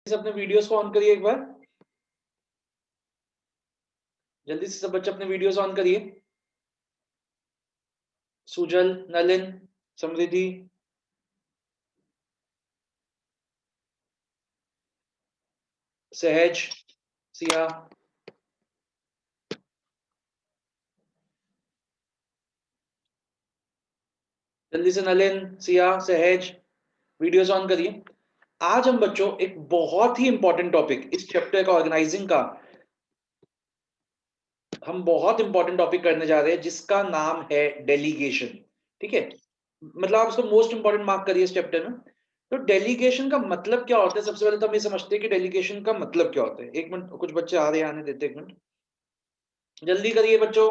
अपने वीडियोस को ऑन करिए एक बार। जल्दी से सब बच्चे अपने वीडियोस ऑन करिए। सुजल, नलिन, समृद्धि, सहज, सिया, जल्दी से नलिन, सिया, सहज, वीडियोस ऑन करिए। आज हम बच्चों एक बहुत ही इंपॉर्टेंट टॉपिक इस चैप्टर का ऑर्गेनाइजिंग का हम बहुत इंपॉर्टेंट टॉपिक करने जा रहे हैं जिसका नाम है डेलीगेशन। ठीक है, मतलब आप इसको मोस्ट इंपॉर्टेंट मार्क करिए इस चैप्टर में। तो डेलीगेशन का मतलब क्या होता है? सबसे पहले तो हम ये समझते हैं कि डेलीगेशन का मतलब क्या होता है। एक मिनट, कुछ बच्चे आ रहे हैं, आने देते एक मिनट, जल्दी करिए बच्चों।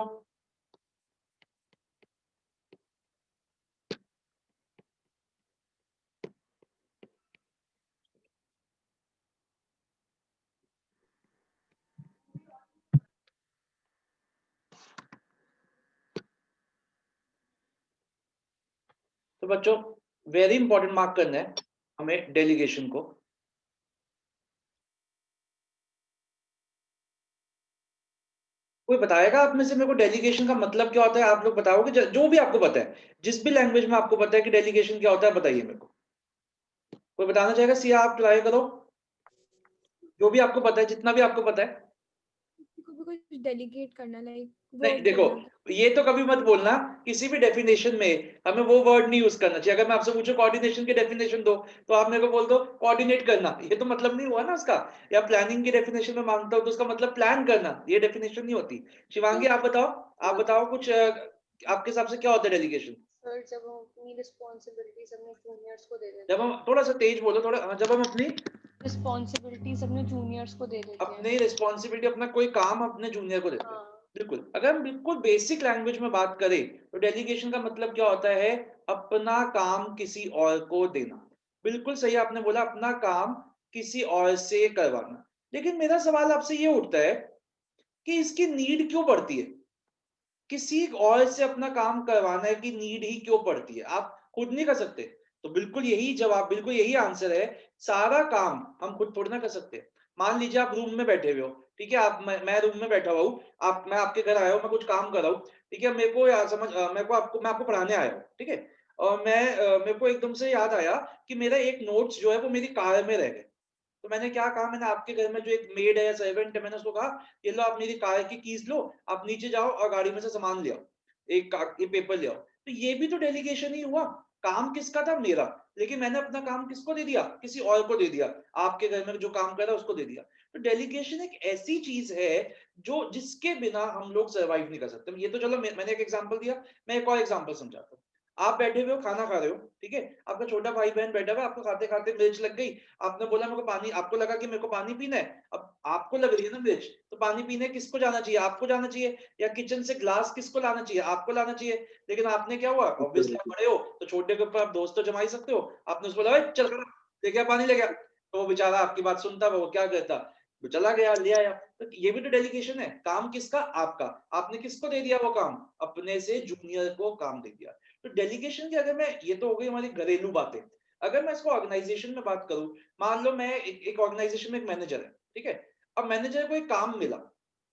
तो बच्चों वेरी इंपॉर्टेंट मार्क करना है हमें डेलीगेशन को। कोई बताएगा आप में से मेरे को डेलीगेशन का मतलब क्या होता है? आप लोग बताओगे जो भी आपको पता है, जिस भी लैंग्वेज में आपको पता है कि डेलीगेशन क्या होता है, बताइए मेरे को। कोई बताना चाहेगा? सिया आप ट्राई करो, जो भी आपको पता है, जितना भी आपको पता है। को भी कुछ डेलीगेट करना, लाइक नहीं वर्क देखो, देना। ये तो कभी मत बोलना किसी भी डेफिनेशन में हमें वो वर्ड नहीं यूज करना चाहिए। अगर मैं आपसे पूछूं कोऑर्डिनेशन की डेफिनेशन दो, तो आप मेरे को बोल दो कोऑर्डिनेट करना, ये तो मतलब नहीं हुआ ना उसका। या प्लानिंग की डेफिनेशन में मांगता हूं तो उसका मतलब प्लान करना, ये डेफिनेशन नहीं होती। शिवांगी तो आप बताओ, आप बताओ कुछ आपके हिसाब से क्या होता है डेलीगेशन? सर, जब हम अपनी रिस्पॉन्सिबिलिटीज अपने जूनियर्स को दे जब देते हम हैं, थोड़ा सा तेज बोलो, थोड़ा जब हम अपनी रिस्पॉन्सिबिलिटीज अपने जूनियर्स को दे देते हैं। अपनी रिस्पॉन्सिबिलिटी, अपना कोई काम अपने जूनियर को देते हैं। हाँ। बिल्कुल, अगर हम बिल्कुल बेसिक लैंग्वेज में बात करें तो डेलीगेशन का मतलब क्या होता है? अपना काम किसी और को देना। बिल्कुल सही आपने बोला, अपना काम किसी और से करवाना। लेकिन मेरा सवाल आपसे ये उठता है कि इसकी नीड क्यों पड़ती है? किसी और से अपना काम करवाना की नीड ही क्यों पड़ती है? आप खुद नहीं कर सकते? तो बिल्कुल यही जवाब, बिल्कुल यही आंसर है। सारा काम हम खुद थोड़ी ना कर सकते। मान लीजिए आप रूम में बैठे हुए हो, ठीक है, आप मैं रूम में बैठा हुआ हूँ, आप मैं आपके घर आया हूँ, मैं कुछ काम कर रहा हूँ, ठीक है, मेरे को यार मेरे को आपको मैं आपको पढ़ाने आया हूँ, ठीक है। और मेरे को एकदम से याद आया कि मेरा एक नोट्स जो है वो मेरी कार में रह गए। तो मैंने क्या कहा, मैंने आपके घर में जो एक मेड है या सर्वेंट है, मैंने उसको कहा ये लो आप मेरी कार की कीज लो, आप नीचे जाओ और गाड़ी में से सामान ले आओ, ये पेपर ले आओ। तो ये भी तो डेलीगेशन ही हुआ। काम किसका था? मेरा। लेकिन मैंने अपना काम किसको दे दिया? किसी और को दे दिया। आपके घर में जो काम कर रहा है उसको दे दिया। तो डेलीगेशन एक ऐसी चीज है जो जिसके बिना हम लोग सर्वाइव नहीं कर सकते। ये तो चलो मैंने एक एग्जांपल दिया, मैं एक और एग्जांपल समझाता हूँ। आप बैठे हुए हो, खाना खा रहे हो, ठीक है, आपका छोटा भाई बहन बैठा हुआ है, आपको खाते खाते मिर्च लग गई, आपने बोला मेरे को पानी, आपको लगा कि मेरे को पानी पीना है। अब आपको लग रही है ना मिर्च, तो पानी पीने किसको जाना चाहिए? आपको जाना चाहिए। या किचन से ग्लास किसको लाना चाहिए? आपको लाना चाहिए। लेकिन आपने क्या हुआ, ऑब्वियसली आप बड़े हो तो छोटे के ऊपर आप दोस्त तो जमा ही सकते हो। आपने उसको बोला चल खड़ा, ले गया पानी, ले गया, तो वो बेचारा आपकी बात सुनता, वो क्या कहता, वो चला गया, ले आया। तो ये भी तो डेलीगेशन है। काम किसका? आपका। आपने किसको दे दिया वो काम? अपने से जूनियर को काम दे दिया। तो डेलीगेशन की अगर मैं, ये तो हो गई हमारी घरेलू बातें। अगर मैं इसको ऑर्गेनाइजेशन में बात करूं, मान लो मैं एक ऑर्गेनाइजेशन में एक मैनेजर है, ठीक है। अब मैनेजर को एक काम मिला,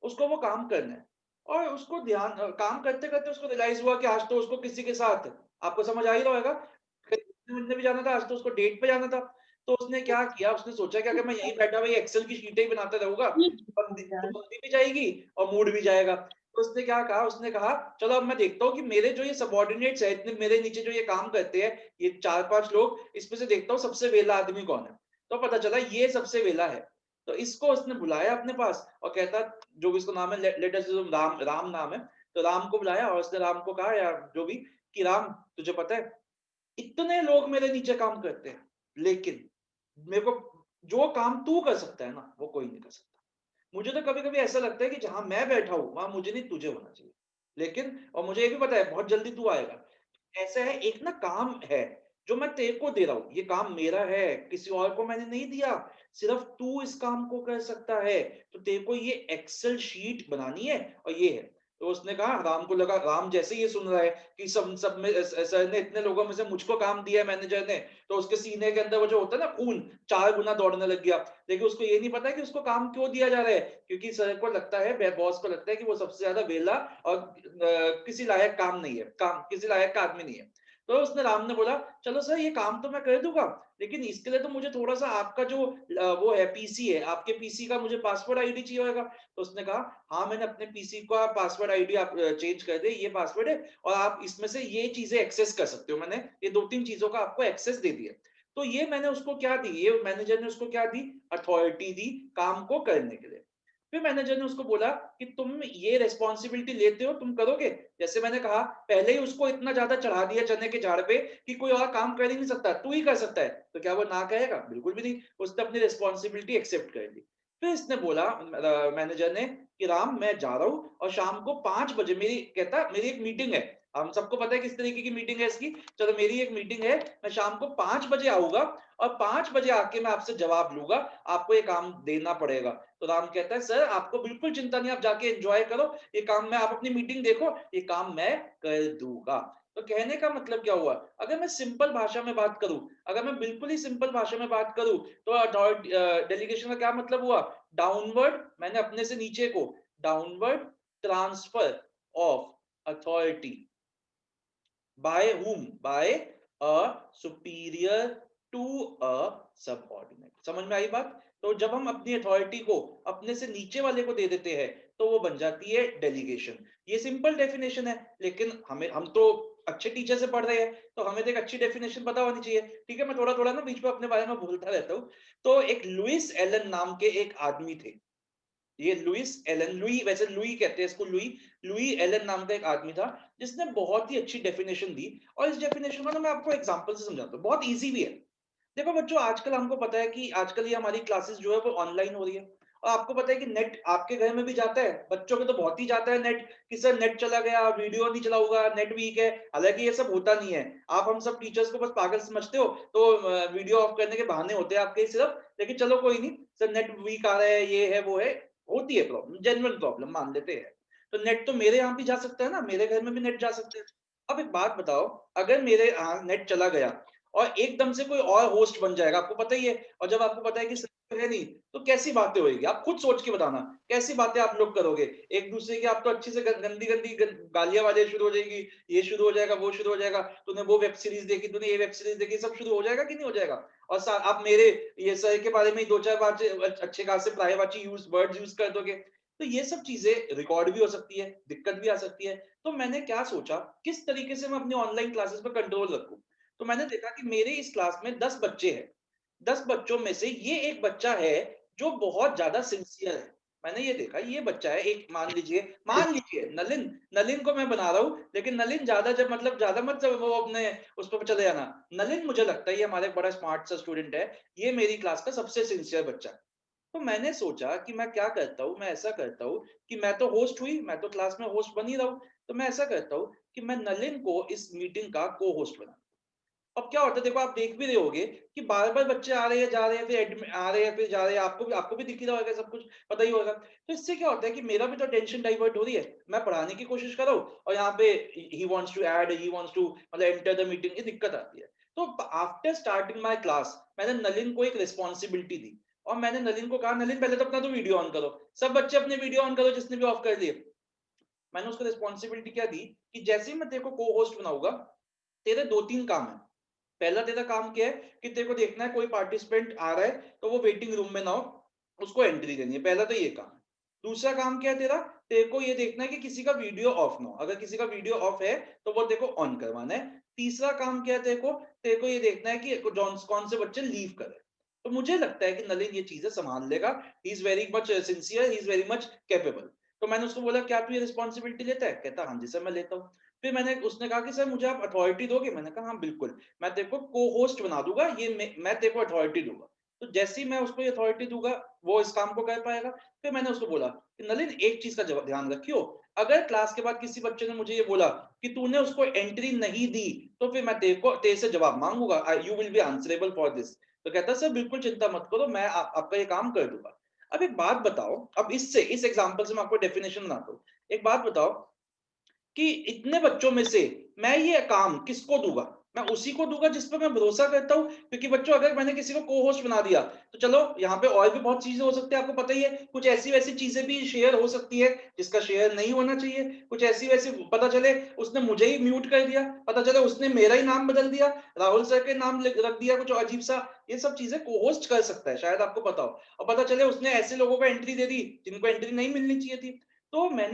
उसको वो काम करना है, और उसको ध्यान काम करते करते उसको रियलाइज हुआ कि आज तो उसको किसी के साथ, आपको समझ आ ही रहा होगा, कहीं मिलने भी जाना था, आज तो उसको डेट पे जाना था। तो उसने क्या किया, उसने सोचा कि अगर मैं यहीं बैठा हुआ एक्सेल की शीटें ही बनाता रहूंगा तो बंदी भी जाएगी और मूड भी जाएगा। तो उसने क्या कहा, उसने कहा चलो अब मैं देखता हूँ कि मेरे जो ये सबॉर्डिनेट्स है, इतने मेरे नीचे जो ये काम करते हैं, ये 4-5 लोग, इसमें से देखता हूँ सबसे वेला आदमी कौन है। तो पता चला ये सबसे वेला है। तो इसको उसने बुलाया अपने पास और कहता, जो भी इसको नाम है, लेट अस राम, राम नाम है। तो राम को बुलाया और उसने राम को कहा, या जो भी, कि राम तुझे पता है इतने लोग मेरे नीचे काम करते हैं, लेकिन मेरे को जो काम तू कर सकता है ना वो कोई नहीं कर सकता। मुझे तो कभी कभी ऐसा लगता है कि जहां मैं बैठा हूं वहां मुझे नहीं, तुझे होना चाहिए। लेकिन और मुझे ये भी पता है बहुत जल्दी तू आएगा। ऐसा है, एक ना काम है जो मैं तेरे को दे रहा हूं, ये काम मेरा है, किसी और को मैंने नहीं दिया, सिर्फ तू इस काम को कर सकता है। तो तेरे को ये एक्सेल शीट बनानी है और ये है। तो उसने कहा, राम को लगा, राम जैसे ही ये सुन रहा है कि सब सब में सर ने इतने लोगों में से मुझको काम दिया है मैनेजर ने, तो उसके सीने के अंदर वो जो होता है ना खून 4 गुना दौड़ने लग गया। लेकिन उसको ये नहीं पता कि उसको काम क्यों दिया जा रहा है, क्योंकि सर को लगता है, बॉस को लगता है कि वो सबसे ज्यादा वेला और किसी लायक काम नहीं है, काम किसी लायक का आदमी नहीं है। तो उसने राम ने बोला, चलो सर ये काम तो मैं कर दूंगा, लेकिन इसके लिए तो मुझे थोड़ा सा आपका जो वो है पीसी है, आपके पीसी का मुझे पासवर्ड आईडी चाहिए होगा। तो उसने कहा, हाँ मैंने अपने पीसी का पासवर्ड आईडी आप चेंज कर दे, ये पासवर्ड है और आप इसमें से ये चीजें एक्सेस कर सकते हो, मैंने ये 2-3 चीजों का आपको एक्सेस दे दिया। तो ये मैंने उसको क्या दी, ये मैनेजर ने उसको क्या दी, अथॉरिटी दी काम को करने के लिए। फिर मैनेजर ने उसको बोला कि तुम ये रिस्पॉन्सिबिलिटी लेते हो, तुम करोगे? जैसे मैंने कहा, पहले ही उसको इतना ज्यादा चढ़ा दिया चने के झाड़ पे कि कोई और काम कर ही नहीं सकता, तू ही कर सकता है, तो क्या वो ना कहेगा? बिल्कुल भी नहीं। उसने अपनी रिस्पॉन्सिबिलिटी एक्सेप्ट कर ली। फिर इसने बोला मैनेजर ने कि राम मैं जा रहा हूँ और शाम को 5 बजे मेरी, कहता मेरी एक मीटिंग है, हम सबको पता है किस तरीके की मीटिंग है इसकी, चलो मेरी एक मीटिंग है, मैं शाम को 5 बजे आऊंगा और 5 बजे आके मैं आपसे जवाब लूंगा, आपको ये काम देना पड़ेगा। तो राम कहता है, सर आपको बिल्कुल चिंता नहीं, आप जाके एंजॉय करो, ये काम मैं, आप अपनी मीटिंग देखो, ये काम मैं कर दूंगा। तो कहने का मतलब क्या हुआ, अगर मैं सिंपल भाषा में बात करूं, अगर मैं बिल्कुल ही सिंपल भाषा में बात करूं, तो डेलीगेशन का क्या मतलब हुआ, डाउनवर्ड, मैंने अपने से नीचे को, downward transfer of authority by whom, by a superior to a subordinate। समझ में आई बात? तो जब हम अपनी अथॉरिटी को अपने से नीचे वाले को दे देते हैं तो वो बन जाती है डेलीगेशन। ये सिंपल डेफिनेशन है, लेकिन हम तो अच्छे टीचर से पढ़ रहे हैं, तो हमें तो एक अच्छी डेफिनेशन पता होनी चाहिए। ठीक है, मैं थोड़ा थोड़ा ना बीच में अपने बारे में भूलता रहता हूँ। तो एक लुइस एलन नाम के एक आदमी थे, ये लुइस एलन, लुई वैसे लुई कहते हैं इसको, लुई, लुई एलन नाम का एक आदमी था जिसने बहुत ही अच्छी डेफिनेशन दी। और इस डेफिनेशन को ना मैं आपको एग्जांपल से समझाता हूँ, बहुत इजी भी है। देखो बच्चों, आजकल हमको पता है कि आजकल ये हमारी क्लासेस जो है वो ऑनलाइन हो रही है, और आपको पता है कि नेट आपके घर में भी जाता है, बच्चों के तो बहुत ही जाता है नेट, कि सर नेट चला गया, वीडियो नहीं चला होगा, नेट वीक है। हालांकि ये सब होता नहीं है, आप हम सब टीचर्स को बस पागल समझते हो, तो वीडियो ऑफ करने के बहाने होते हैं आपके सिर्फ, लेकिन चलो कोई नहीं, सर नेट वीक आ रहा है, ये है वो है, होती है प्रॉब्लम, जेन्युइन प्रॉब्लम मान लेते हैं। तो नेट तो मेरे यहाँ भी जा सकता है ना, मेरे घर में भी नेट जा सकता है। अब एक बात बताओ, अगर मेरे यहाँ नेट चला गया और एकदम से कोई और होस्ट बन जाएगा, आपको पता ही है, और जब आपको पता है कि सर्वर है नहीं, तो कैसी बातें होगी, आप खुद सोच के बताना, कैसी बातें आप लोग करोगे एक दूसरे की, आप तो अच्छी से गंदी गंदी गालियां वालियां शुरू हो जाएगी, ये शुरू हो जाएगा, वो शुरू हो जाएगा, तूने वो वेब सीरीज देखी, तूने ये वेब सीरीज देखी, सब शुरू हो जाएगा कि नहीं हो जाएगा? और आप मेरे ये सर के बारे में 2-4 बार अच्छे खासे प्रायवाची यूज वर्ड्स यूज कर दोगे, तो ये सब चीजें रिकॉर्ड भी हो सकती है, दिक्कत भी आ सकती है। तो मैंने क्या सोचा, किस तरीके से मैं अपनी ऑनलाइन क्लासेस पर कंट्रोल रखूं। तो मैंने देखा कि मेरे इस क्लास में 10 बच्चे हैं, 10 बच्चों में से ये एक बच्चा है जो बहुत ज्यादा सिंसियर है। मैंने ये देखा, ये बच्चा है एक, मान लीजिए नलिन, नलिन को मैं बना रहा हूँ, लेकिन नलिन ज्यादा, जब मतलब ज्यादा मत जब वो अपने उस पर चले जाना। नलिन मुझे लगता है ये हमारे बड़ा स्मार्ट सा स्टूडेंट है, ये मेरी क्लास का सबसे सिंसियर बच्चा है। तो मैंने सोचा कि मैं क्या करता हूँ, मैं ऐसा करता हूँ कि मैं तो होस्ट हुई, मैं तो क्लास में होस्ट बन ही रहा हूँ, तो मैं ऐसा करता हूँ कि मैं नलिन को इस मीटिंग का को होस्ट बना। अब क्या होता है, देखो आप देख भी रहे होगे कि बार-बार बच्चे आ रहे हैं, जा रहे हैं, फिर आ रहे हैं, फिर जा रहे हैं, आपको भी दिख ही रहा होगा, सब कुछ पता ही होगा। तो इससे क्या होता है कि मेरा भी तो टेंशन डाइवर्ट हो रही है। मैं पढ़ाने की कोशिश कर रहा हूँ और यहाँ पे he wants to add, he wants to मतलब एंटर द मीटिंग, ये दिक्कत आती है। तो आफ्टर स्टार्टिंग माय क्लास मैंने नलिन को एक रिस्पांसिबिलिटी दी और मैंने नलिन को कहा, नलिन पहले तो अपना तो वीडियो ऑन करो। सब बच्चे अपने वीडियो ऑन करो जिसने भी ऑफ कर लिए। मैंने उसको रिस्पांसिबिलिटी क्या दी कि जैसे ही मैं तेरे को को-होस्ट बनाऊंगा, तेरे 2-3 काम है। पहला तेरा काम क्या है कि तेरे को देखना है कोई पार्टिसिपेंट आ रहा है तो वो वेटिंग रूम में ना हो, उसको एंट्री देनी है, पहला तो ये काम है। दूसरा काम क्या है तेरा, तेरे को ये देखना है कि किसी का वीडियो ऑफ ना हो, अगर किसी का वीडियो ऑफ है तो वो तेरे को ऑन करवाना है। तीसरा काम क्या है, तेरे को ये देखना है कि कौन से बच्चे लीव करे। तो मुझे लगता है कि नलिन ये चीजें संभाल लेगा, he is very much sincere, he is very much capable. तो मैंने उसको बोला, क्या तू ये रिस्पॉन्सिबिलिटी लेता है? कहता हाँ जी सर मैं लेता हूँ। फिर उसने कहा कि सर मुझे आप अथॉरिटी दोगे? मैंने कहा हाँ बिल्कुल, मैं तेरे को को-होस्ट बना दूंगा, ये मैं तेरे को अथॉरिटी दूंगा। तो जैसे ही मैं उसको ये अथॉरिटी दूंगा, वो इस काम को कर पाएगा। फिर मैंने उसको बोला कि नलिन एक चीज का ध्यान रखियो, अगर क्लास के बाद किसी बच्चे ने मुझे ये बोला कि तूने उसको एंट्री नहीं दी, तो फिर मैं तेरे से जवाब मांगूंगा, you will be answerable for this. तो कहता सर बिल्कुल चिंता मत करो, मैं आपका ये काम कर दूंगा। अब एक बात बताओ, अब इस एग्जाम्पल से मैं आपको डेफिनेशन बनाता हूँ। एक बात बताओ, कि इतने बच्चों में से मैं ये काम किसको दूंगा, मैं उसी को दूंगा जिस पर मैं भरोसा करता हूँ। क्योंकि बच्चों अगर मैंने किसी को को होस्ट बना दिया तो चलो यहाँ पे और भी बहुत चीजें हो सकती है, आपको पता ही है, कुछ ऐसी वैसी चीजें भी शेयर हो सकती है जिसका शेयर नहीं होना चाहिए, कुछ ऐसी वैसी, पता चले उसने मुझे ही म्यूट कर दिया, पता चले उसने मेरा ही नाम बदल दिया, राहुल सर के नाम रख दिया कुछ अजीब सा, ये सब चीजें को होस्ट कर सकता है, शायद आपको पता हो। और पता चले उसने ऐसे लोगों को एंट्री दे दी जिनको एंट्री नहीं मिलनी चाहिए थी। तो मैं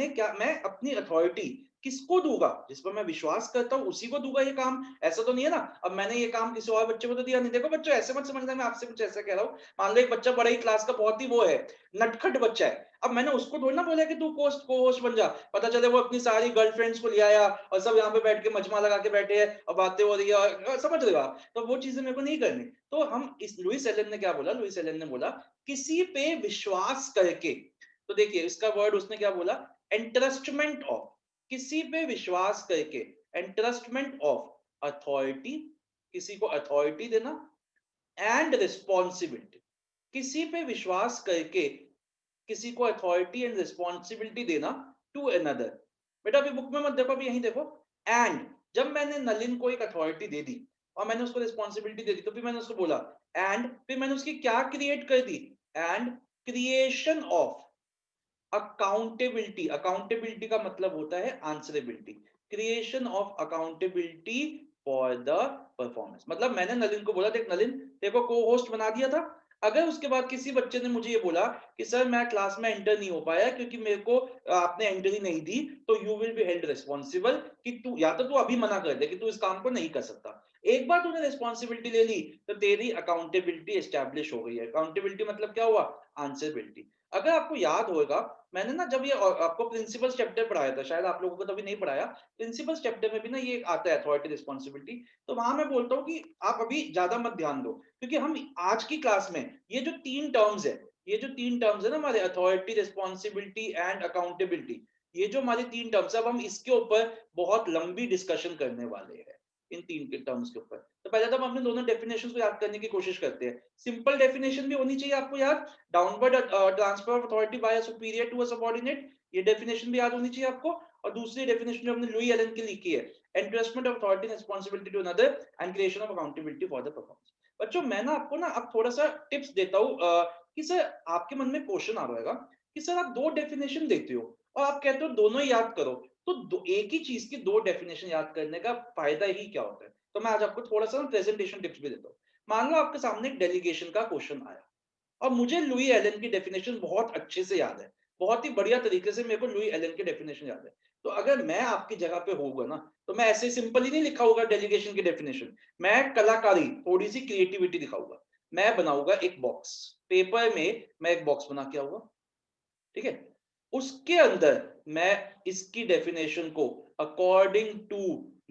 अपनी अथॉरिटी किसको दूंगा, जिस पर मैं विश्वास करता हूँ उसी को दूंगा ये काम। ऐसा तो नहीं है ना अब मैंने ये काम किसी और बच्चे को तो दिया नहीं। देखो बच्चों ऐसे मत समझना मैं आपसे कुछ ऐसा कह रहा हूँ, मान लो एक बच्चा बड़े ही क्लास का बहुत ही वो है, नटखट बच्चा है, अब मैंने उसको थोड़ी ना बोला कि तू को होस्ट बन जा, पता चले वो अपनी सारी गर्लफ्रेंड्स को ले आया और सब यहाँ पे बैठ के मजमा लगा के बैठे हैं और बातें हो रही है और समझ रहे हो आप, तो वो चीजें मेरे को नहीं करनी। तो हम इस लुइस एलन ने क्या बोला, लुइस एलन ने बोला किसी पे विश्वास करके, तो देखिए इसका वर्ड उसने क्या बोला, एंट्रस्टमेंट ऑफ, किसी पे विश्वास करके, एंट्रस्टमेंट ऑफ अथॉरिटी, किसी को अथॉरिटी देना, एंड रिस्पॉन्सिबिलिटी, किसी पे विश्वास करके किसी को अथॉरिटी एंड रिस्पॉन्सिबिलिटी देना टू अनदर। बेटा अभी बुक में मत देखो, अभी यहीं देखो। एंड जब मैंने नलिन को एक अथॉरिटी दे दी और मैंने उसको रिस्पॉन्सिबिलिटी दे दी, तो फिर मैंने उसको बोला एंड, फिर मैंने उसकी क्या क्रिएट कर दी, and creation of accountability. Accountability का मतलब होता है answerability, creation of accountability for the performance. मतलब मैंने नलिन को बोला देख नलिन देखो को होस्ट बना दिया था, अगर उसके बाद किसी बच्चे ने मुझे ये बोला कि सर मैं क्लास में एंटर नहीं हो पाया क्योंकि मेरे को आपने एंट्री नहीं दी, तो you will be held responsible, कि तू या तो तू अभी मना कर दे कि तू इस काम को नहीं कर सकता। एक बार तूने रिस्पॉन्सिबिलिटी ले ली तो तेरी अकाउंटेबिलिटी एस्टैब्लिश हो गई है। अकाउंटेबिलिटी मतलब क्या हुआ, आंसरेबिलिटी। अगर आपको याद होगा मैंने ना जब ये आपको प्रिंसिपल चैप्टर पढ़ाया था, शायद आप लोगों को तो अभी नहीं पढ़ाया, प्रिंसिपल चैप्टर में भी ना ये आता है अथॉरिटी रिस्पॉन्सिबिलिटी। तो वहां मैं बोलता हूँ कि आप अभी ज्यादा मत ध्यान दो, क्योंकि हम आज की क्लास में ये जो तीन टर्म्स है, ये जो तीन टर्म्स है ना हमारे, अथॉरिटी रिस्पॉन्सिबिलिटी एंड अकाउंटेबिलिटी, ये जो हमारी तीन टर्म्स है, अब हम इसके ऊपर बहुत लंबी डिस्कशन करने वाले हैं इन तीन के टर्म्स के ऊपर। तो पहले तो हम अपने दोनों डेफिनेशन को याद करने की कोशिश करते हैं। सिंपल डेफिनेशन भी होनी चाहिए आपको याद, downward transfer of authority by a superior to a subordinate, ये डेफिनेशन भी याद होनी चाहिए आपको। और दूसरी डेफिनेशन जो हमने लुई एलन की लिखी है, entrustment of authority and responsibility to another and creation of accountability for the performance. बच्चों मैं ना आपको ना अब थोड़ा सा टिप्स देता हूँ कि सर आपके मन में क्वेश्चन आ रहेगा कि सर आप दो डेफिनेशन देते हो और आप कहते हो दोनों ही याद करो, तो एक ही चीज की दो डेफिनेशन याद करने का फायदा ही क्या होता है। तो मैं आज आपको थोड़ा सा प्रेजेंटेशन टिप्स भी देता हूँ। मान लो आपके सामने एक डेलीगेशन का क्वेश्चन आया और मुझे लुई एलन की डेफिनेशन बहुत अच्छे से याद है, बहुत ही बढ़िया तरीके से मेरे को लुई एलन की डेफिनेशन याद है। तो अगर मैं आपकी जगह पे होऊंगा ना, तो मैं ऐसे सिंपल ही नहीं लिखा होगा डेलीगेशन की डेफिनेशन, मैं कलाकारी थोड़ी सी क्रिएटिविटी दिखाऊंगा। मैं बनाऊंगा एक बॉक्स, पेपर में मैं एक बॉक्स बना के आऊंगा, ठीक है, उसके अंदर मैं इसकी डेफिनेशन को अकॉर्डिंग टू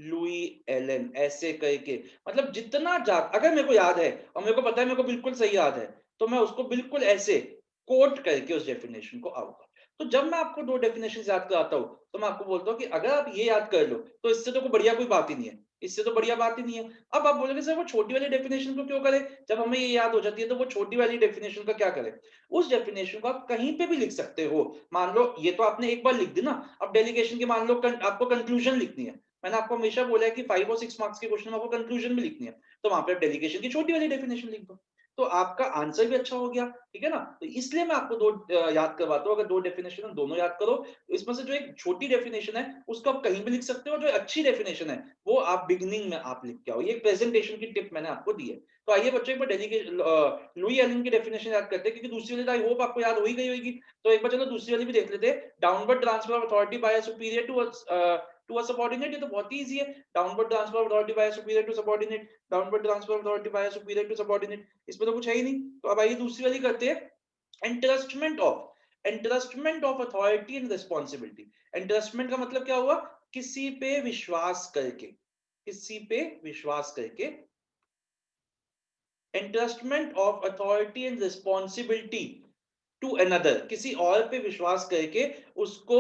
लुई एलन ऐसे करके, मतलब जितना अगर मेरे को याद है और मेरे को पता है मेरे को बिल्कुल सही याद है, तो मैं उसको बिल्कुल ऐसे कोट करके उस डेफिनेशन को आऊंगा। तो जब मैं आपको दो डेफिनेशन याद कराता हूं, तो मैं आपको बोलता हूं कि अगर आप ये याद कर लो तो इससे तो कोई बढ़िया कोई बात ही नहीं है, इससे तो बढ़िया बात ही नहीं है। अब आप बोलोगे सर वो छोटी वाली डेफिनेशन को क्यों करें, जब हमें ये याद हो जाती है तो वो छोटी वाली डेफिनेशन का क्या करें। उस डेफिनेशन को आप कहीं पे भी लिख सकते हो। मान लो ये तो आपने एक बार लिख दी ना, अब डेलीगेशन की मान लो आपको कंक्लूजन लिखनी है, मैंने आपको हमेशा बोला है कि 5 और 6 मार्क्स के क्वेश्चन में आपको कंक्लूजन भी लिखनी है, तो वहां पे आप डेलीगेशन की छोटी वाली डेफिनेशन लिख दो, तो आपका आंसर भी अच्छा हो गया, ठीक है ना। तो इसलिए मैं आपको दो याद करवाता हूँ, अगर दो डेफिनेशन है दोनों याद करो। तो इसमें से जो एक छोटी डेफिनेशन है उसको आप कहीं भी लिख सकते हो, जो अच्छी डेफिनेशन है वो आप बिगिनिंग में आप लिख के आओ। ये प्रेजेंटेशन की टिप मैंने आपको दी है। तो आइए बच्चों एक बार लुई एलन की डेफिनेशन याद करते हैं, क्योंकि दूसरी वाली आई होप आपको याद हो ही गई होगी। तो एक बार चलो दूसरी वाली भी देख लेते हैं, downward transfer of authority by superior to a subordinate. ये तो बहुत ही इजी है, downward transfer of authority by superior to subordinate, downward transfer of authority by superior to subordinate, इसमें तो कुछ है ही नहीं। तो अब आइए दूसरी वाली करते हैं, एंट्रस्टमेंट ऑफ अथॉरिटी एंड रिस्पॉन्सिबिलिटी। एंट्रस्टमेंट का मतलब क्या हुआ, किसी पे विश्वास करके, किसी पे विश्वास करके, entrustment of authority and responsibility to another, किसी और पे विश्वास करके उसको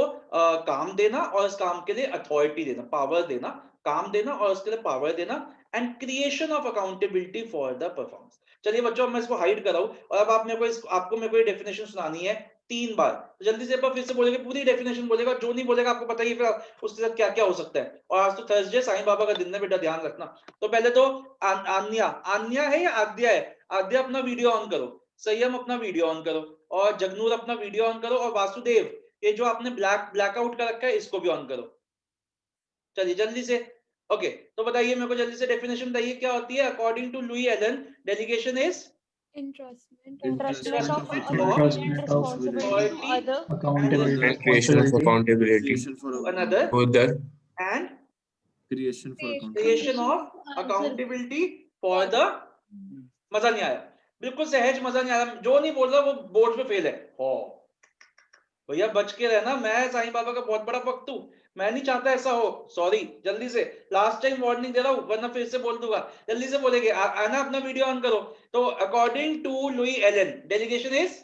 काम देना और इस काम के लिए अथॉरिटी देना, पावर देना, काम देना और उसके लिए पावर देना, and creation of accountability for the performance. चलिए बच्चों मैं इसको हाइड कर रहा हूं और अब आप मेरे को आपको मेरे को ये डेफिनेशन सुनानी है 3 बार। तो जल्दी से एक बार फिर से बोलेंगे, पूरी डेफिनेशन बोलेगा, जो नहीं बोलेगा आपको पता ही है फिर उसके साथ क्या क्या हो सकता है। और आज तो थर्सडे साईं बाबा का दिन है बेटा, ध्यान रखना। तो पहले तो आन्या, आन्या है या आद्या है? आद्या अपना वीडियो ऑन करो, संयम अपना वीडियो ऑन करो, और जगनूर अपना वीडियो ऑन करो, और वासुदेव ये जो आपने ब्लैकआउट कर रखा है इसको भी ऑन करो। चलिए जल्दी से। ओके, तो बताइए मेरे को जल्दी से डेफिनेशन बताइए क्या होती है। According to Louis Allen, delegation is Entrustment of authority authority and responsibility to other and and creation of accountability to another, to the and creation for creation accountability. of accountability for the, मजा नहीं आया, बिल्कुल सहज मजा नहीं आया, जो नहीं बोल रहा वो बोर्ड पे फेल है। हो भैया बच के रहना, मैं साईं बाबा का बहुत बड़ा भक्त हूँ, मैं नहीं चाहता ऐसा हो। सॉरी, जल्दी से लास्ट टाइम वार्निंग दे रहा हूँ वरना फिर से बोल दूंगा। जल्दी से बोलेंगे, आना अपना वीडियो ऑन करो। तो according to Louis Allen, delegation is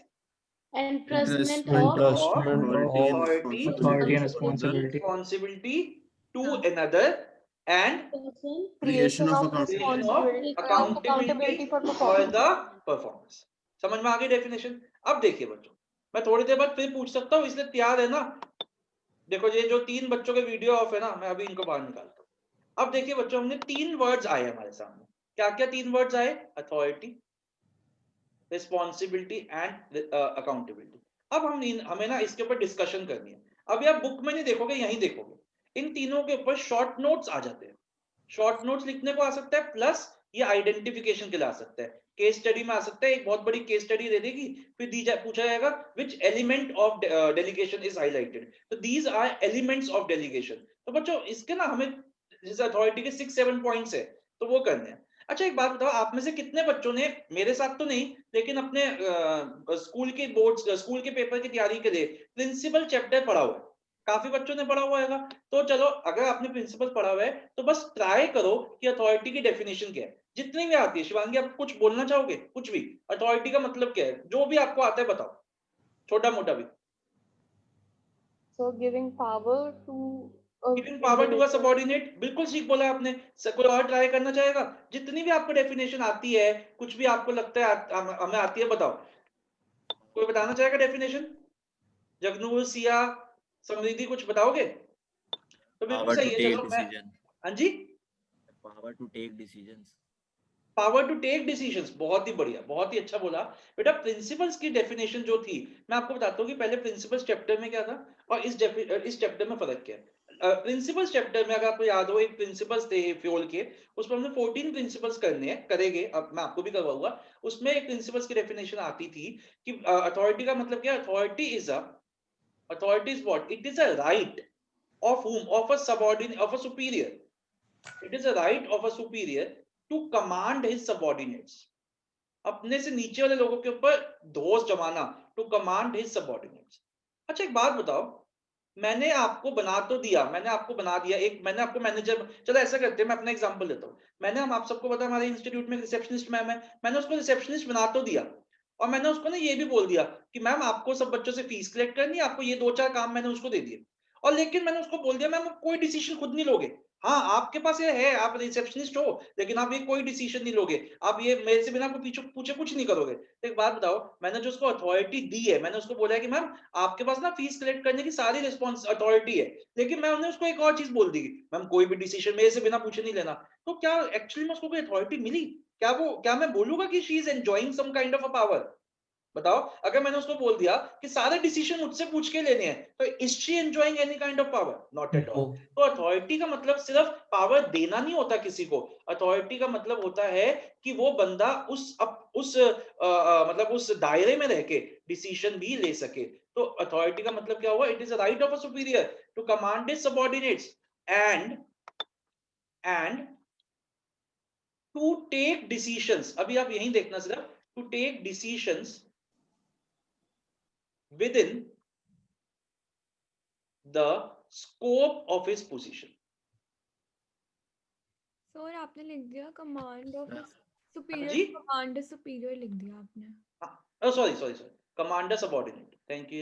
entrustment authority and responsibility to another, and person Creation of creation of accountability for for performance. the performance। समझ में आ गई डेफिनेशन? अब देखिए बच्चों, मैं थोड़ी देर बाद फिर पूछ सकता हूँ, इसलिए तैयार है ना। देखो ये जो 3 बच्चों के वीडियो ऑफ है ना, मैं अभी इनको बाहर निकालता हूँ। अब देखिए बच्चों, हमने 3 वर्ड्स आए हमारे सामने। क्या क्या 3 वर्ड्स आए? Authority, responsibility and accountability. अब हमें ना इसके ऊपर डिस्कशन करनी है। अभी आप बुक में नहीं देखोगे, यहीं देखोगे। इन तीनों के ऊपर शॉर्ट नोट्स आ जाते हैं। शॉर्ट नोट्स लिखने को आ सकता है, प्लस ये आइडेंटिफिकेशन के लिए आ सकता है, केस स्टडी में आ सकता है। एक बहुत बड़ी केस स्टडी दे देगी, फिर पूछा जाएगा which element of delegation is highlighted. तो these are elements of delegation. तो बच्चों इसके ना हमें जैसे अथॉरिटी के 6-7 पॉइंट्स है, तो वो करने हैं। अच्छा एक बात बताओ, आप में से कितने बच्चों ने, मेरे साथ तो नहीं लेकिन अपने स्कूल के स्कूल के पेपर की तैयारी के लिए प्रिंसिपल चैप्टर पढ़ा हुआ है? काफी बच्चों ने पढ़ा हुआ है। तो चलो, अगर आपने प्रिंसिपल पढ़ा हुआ है तो बस ट्राई करो कि अथॉरिटी की डेफिनेशन क्या है, जितनी भी आती है। शिवांगी आप कुछ बोलना चाहोगे? कुछ भी, अथॉरिटी का मतलब क्या है, जो भी आपको आता है बताओ, छोटा मोटा भी। So giving power to giving power to a subordinate, बिल्कुल ठीक बोला आपने। कोई और ट्राई करना चाहेगा? जितनी भी आपको डेफिनेशन आती है, कुछ भी आपको लगता है हमें आती है, बताओ। कोई बताना चाहेगा डेफिनेशन? जगनूर, सिया, समृद्धि, कुछ बताओगे? तो बिल्कुल सही है। चलो मैं, हाँ जी, power to take decisions. Power to take decisions, बहुत ही बढ़िया, बहुत ही अच्छा बोला बेटा। प्रिंसिपल्स की डेफिनेशन जो थी, मैं आपको बताता हूँ कि पहले प्रिंसिपल्स चैप्टर में क्या था और इस चैप्टर में फर्क क्या है। प्रिंसिपल्स चैप्टर में अगर आपको याद हो, एक प्रिंसिपल्स थे फ्यूल के, उसमें हमने 14 प्रिंसिपल्स करने हैं, करेंगे। अब मैं आपको भी करवाऊंगा। उसमें एक प्रिंसिपल्स की डेफिनेशन आती थी कि अथॉरिटी का मतलब क्या है। Authority is what? It is a right of whom? Of a subordinate, of a superior. It is a right of a superior to command his subordinates. अपने से नीचे वाले लोगों के ऊपर दोष जमाना, टू कमांड हिज सबऑर्डिनेट्स। अच्छा एक बात बताओ, मैंने आपको बना तो दिया, मैंने आपको बना दिया, एक मैंने आपको मैनेजर, चलो ऐसा करते हैं, मैं अपना एग्जांपल देता हूँ। मैंने, हम आप सबको पता है हमारे इंस्टीट्यूट में रिसेप्शनिस्ट मैम है, मैंने उसको रिसेप्शनिस्ट बना तो दिया, और मैंने उसको ना ये भी बोल दिया कि मैम आपको सब बच्चों से फीस कलेक्ट करनी है, आपको ये 2-4 काम मैंने उसको दे दिए। और लेकिन मैंने उसको बोल दिया मैम आप कोई डिसीजन खुद नहीं लोगे। हाँ आपके पास ये है, आप रिसेप्शनिस्ट हो, लेकिन आप ये कोई डिसीजन नहीं लोगे, आप ये मेरे से बिना को पीछे पूछे कुछ नहीं करोगे। तो एक बात बताओ, मैंने जो उसको अथॉरिटी दी है, मैंने उसको बोला है कि मैम आपके पास ना फीस कलेक्ट करने की सारी रिस्पॉन्स अथॉरिटी है, लेकिन मैं उन्हें उसको एक और चीज बोल दी, मैम कोई भी डिसीजन मेरे से बिना पूछे नहीं लेना। तो क्या एक्चुअली में उसको कोई अथॉरिटी मिली? क्या मैं बोलूंगा कि she is enjoying some kind of a power? बताओ, अगर मैंने उसको बोल दिया कि सारे डिसीजन मुझसे पूछ के लेने हैं, तो is she enjoying any kind of power? Not at all. तो अथॉरिटी का मतलब सिर्फ पावर देना नहीं होता किसी को। अथॉरिटी का मतलब होता है कि वो बंदा मतलब उस दायरे में रह के डिसीजन भी ले सके। तो अथॉरिटी का मतलब क्या हुआ? It is a right of a superior to command his subordinates and to take decisions. अभी आप यहीं देखना सिर्फ, to take decisions within the scope of his position। Sir आपने लिख दिया कमांड ऑफ जी? सुपीरियर, कमांड सुपीरियर लिख दिया आपने। Sorry, commander subordinate. Thank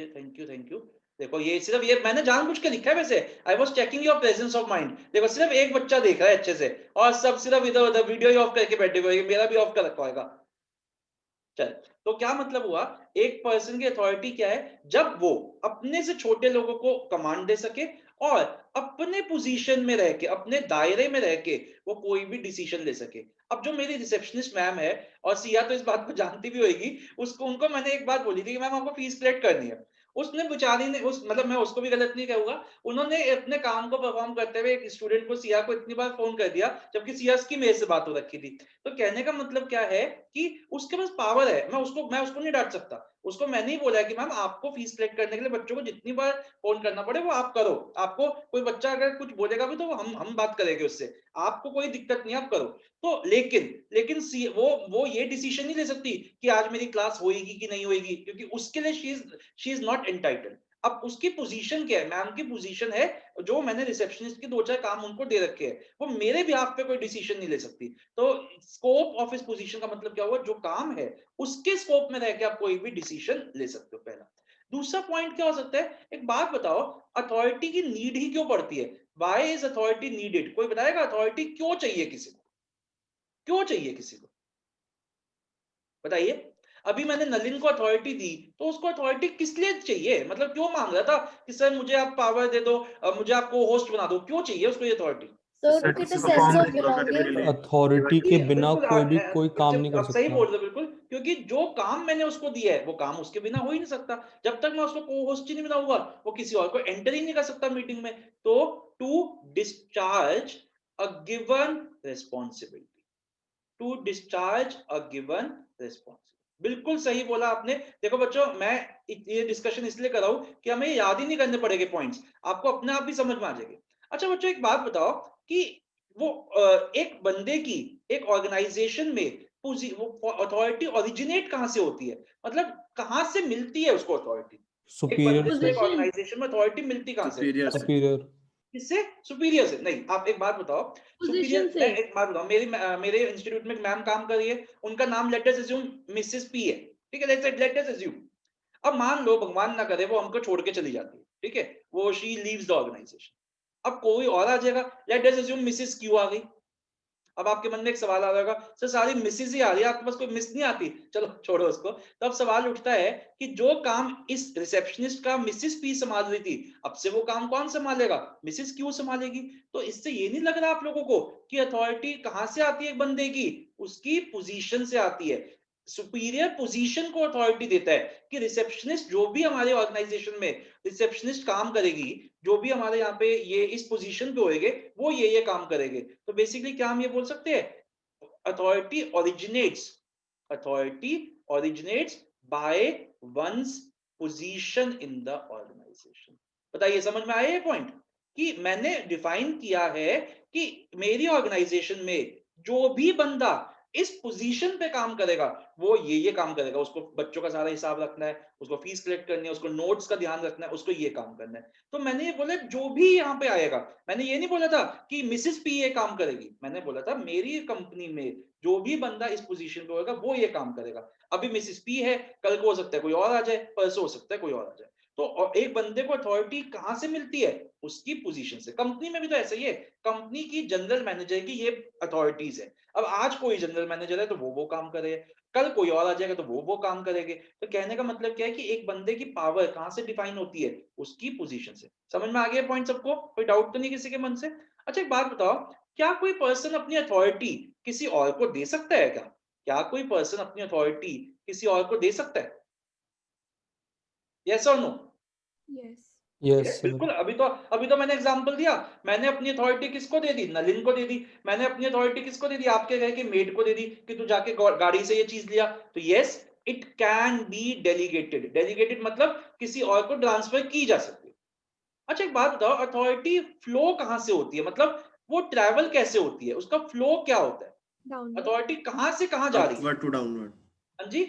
you. देखो ये सिर्फ, ये मैंने जानबूझ के लिखा है वैसे। I was checking your presence of mind. देखो सिर्फ एक बच्चा देख रहा है अच्छे से, और सब सिर्फ इधर उधर वीडियो ही ऑफ करके बैठे हुए, मेरा भी ऑफ कर रखा होगा। चल, तो क्या मतलब हुआ, एक पर्सन की अथॉरिटी क्या है, जब वो अपने से छोटे लोगों को कमांड दे सके और अपने पोजीशन में रह के, अपने दायरे में रह के वो कोई भी डिसीजन ले सके। अब जो मेरी रिसेप्शनिस्ट मैम है, और सिया तो इस बात को जानती भी होगी, उसको उनको मैंने एक बात बोली थी कि मैम आपको फीस कलेक्ट करनी है। उसने बेचारी ने, उस मतलब मैं उसको भी गलत नहीं कहूंगा, उन्होंने अपने काम को परफॉर्म करते हुए एक स्टूडेंट को, सिया को इतनी बार फोन कर दिया, जबकि सिया की मेरे से बात हो रखी थी। तो कहने का मतलब क्या है कि उसके पास पावर है, मैं उसको नहीं डांट सकता। उसको मैंने ही बोला है कि मैम आपको फीस कलेक्ट करने के लिए बच्चों को जितनी बार फोन करना पड़े वो आप करो। आपको कोई बच्चा अगर कुछ बोलेगा भी तो हम बात करेंगे उससे, आपको कोई दिक्कत नहीं, आप करो। तो लेकिन वो ये डिसीजन नहीं ले सकती कि आज मेरी क्लास होएगी कि नहीं होएगी, क्योंकि उसके लिए शी इज नॉट एंटाइटल्ड। अब उसकी पोजीशन क्या है, मैम की पोजीशन है, जो मैंने रिसेप्शनिस्ट के 2-4 काम उनको दे रखे हैं, वो मेरे बिहाफ पे कोई डिसीजन नहीं ले सकती। तो स्कोप ऑफ इस पोजीशन का मतलब क्या हुआ, जो काम है उसके स्कोप में रह के आप कोई भी डिसीजन ले सकते हो, पहला। दूसरा पॉइंट क्या हो सकता है, एक बात बताओ, अथॉरिटी की नीड ही क्यों पड़ती है? Why is authority needed? कोई बताएगा अथॉरिटी क्यों चाहिए किसी को? क्यों चाहिए किसी को, बताइए। अभी मैंने नलिन को अथॉरिटी दी, तो उसको अथॉरिटी किस लिए चाहिए, मतलब क्यों मांग रहा था कि सर मुझे आप पावर दे दो, मुझे आप को होस्ट बना दो, क्यों चाहिए उसको ये authority? So to get a sense of belonging. Authority के बिना बिल्कुल, कोई काम नहीं कर आप सही सकता। बोल रहे हो बिल्कुल, क्योंकि जो काम मैंने उसको दिया है वो काम उसके बिना हो ही नहीं सकता। जब तक मैं उसको को होस्ट ही नहीं बनाऊंगा, वो किसी और को एंटर ही नहीं कर सकता मीटिंग में। तो to discharge a given responsibility, to discharge a given responsibility, बिल्कुल सही बोला आपने। देखो बच्चों, मैं ये डिस्कशन इसलिए कर रहा हूं कि हमें याद ही नहीं करने पड़ेंगे पॉइंट्स, आपको अपने आप भी समझ में आ जाएंगे। अच्छा बच्चों, एक बात बताओ कि वो एक बंदे की, एक ऑर्गेनाइजेशन में वो अथॉरिटी ओरिजिनेट कहां से होती है, मतलब कहां से मिलती है उसको अथॉरिटी? एक सुपीरियर बंदे को से। एक ऑर्गेनाइजेशन में अथॉरिटी मिलती कहां से? Superior से. सुपीरियर। किससे? सुपीरियर से नहीं। आप एक बात बताओ, Position सुपीरियर, से. मैं एक बात बताऊं, मेरे इंस्टीट्यूट में एक मैम काम कर रही है, उनका नाम late us assume Mrs P है, ठीक है, लेट अस अज्यूम। अब मान लो भगवान ना करे वो हमको छोड़ के चली जाती है, ठीक है, वो शी लीव्स द ऑर्गेनाइजेशन। अब कोई और आ जाएगा, let us assume Mrs Q आ गई। अब आपके मन में एक सवाल आ रहा होगा, सर सारी मिसेज ही आ रही है, आपके पास कोई मिस नहीं आती? चलो छोड़ो उसको। तो अब सवाल उठता है कि जो काम इस रिसेप्शनिस्ट का मिसेस पी संभाल रही थी, अब से वो काम कौन संभालेगा? मिसेस क्यू संभालेगी। तो इससे ये नहीं लग रहा आप लोगों को कि अथॉरिटी कहां से आती है एक बंदे की? उसकी पोजीशन से आती है। सुपीरियर पोजीशन को अथॉरिटी देता है कि रिसेप्शनिस्ट, जो भी हमारे ऑर्गेनाइजेशन में रिसेप्शनिस्ट काम करेगी, जो भी हमारे यहाँ पे ये इस पोजीशन पे होएंगे, वो ये काम करेंगे। तो बेसिकली क्या हम ये बोल सकते हैं, authority originates by one's position in the organization. बताइए, समझ में आया ये पॉइंट? कि मैंने डिफाइन किया है कि मेरी ऑर्गेनाइजेशन में जो भी बंदा इस पोजीशन पे काम करेगा, वो ये काम करेगा। उसको बच्चों का सारा हिसाब रखना है, उसको फीस कलेक्ट करनी है, उसको नोट्स का ध्यान रखना है, उसको ये काम करना है। तो मैंने ये बोला जो भी यहाँ पे आएगा, मैंने ये नहीं बोला था कि मिसेस पी ये काम करेगी, मैंने बोला था मेरी कंपनी में जो भी बंदा इस पोजीशन पे होगा वो ये काम करेगा। अभी मिसेस पी है, कल को हो सकता है कोई और आ जाए, परसों हो सकता है कोई और आ जाए। तो एक बंदे को अथॉरिटी कहां से मिलती है? उसकी पोजीशन से। कंपनी में भी तो ऐसा ही है, कंपनी की जनरल मैनेजर की ये अथॉरिटीज है। अब आज कोई जनरल मैनेजर है तो वो काम करे, कल कोई और आ जाएगा तो वो काम करेंगे। तो कहने का मतलब क्या है कि एक बंदे की पावर कहां से डिफाइन होती है? उसकी पोजीशन से। समझ में आ गया पॉइंट सबको? कोई डाउट तो नहीं किसी के मन से? अच्छा एक बात बताओ, क्या कोई पर्सन अपनी अथॉरिटी किसी और को दे सकता है क्या? क्या कोई पर्सन अपनी अथॉरिटी किसी और को दे सकता है? यस और नो? यस। यस बिल्कुल। अभी तो मैंने एग्जांपल दिया, मैंने अपनी अथॉरिटी किसको दे दी? नलिन को दे दी। मैंने अपनी अथॉरिटी किसको दे दी? आपके घर के मेड को दे दी कि तू जाके गाड़ी से ये चीज लिया। तो yes, it can be delegated. Delegated मतलब किसी और को ट्रांसफर की जा सकती है। अच्छा एक बात बताओ, अथॉरिटी फ्लो कहां से होती है, मतलब वो ट्रैवल कैसे होती है, उसका फ्लो क्या होता है? डाउनवर्ड। अथॉरिटी कहां से कहां जा रही है? Upward to downward. हाँ जी,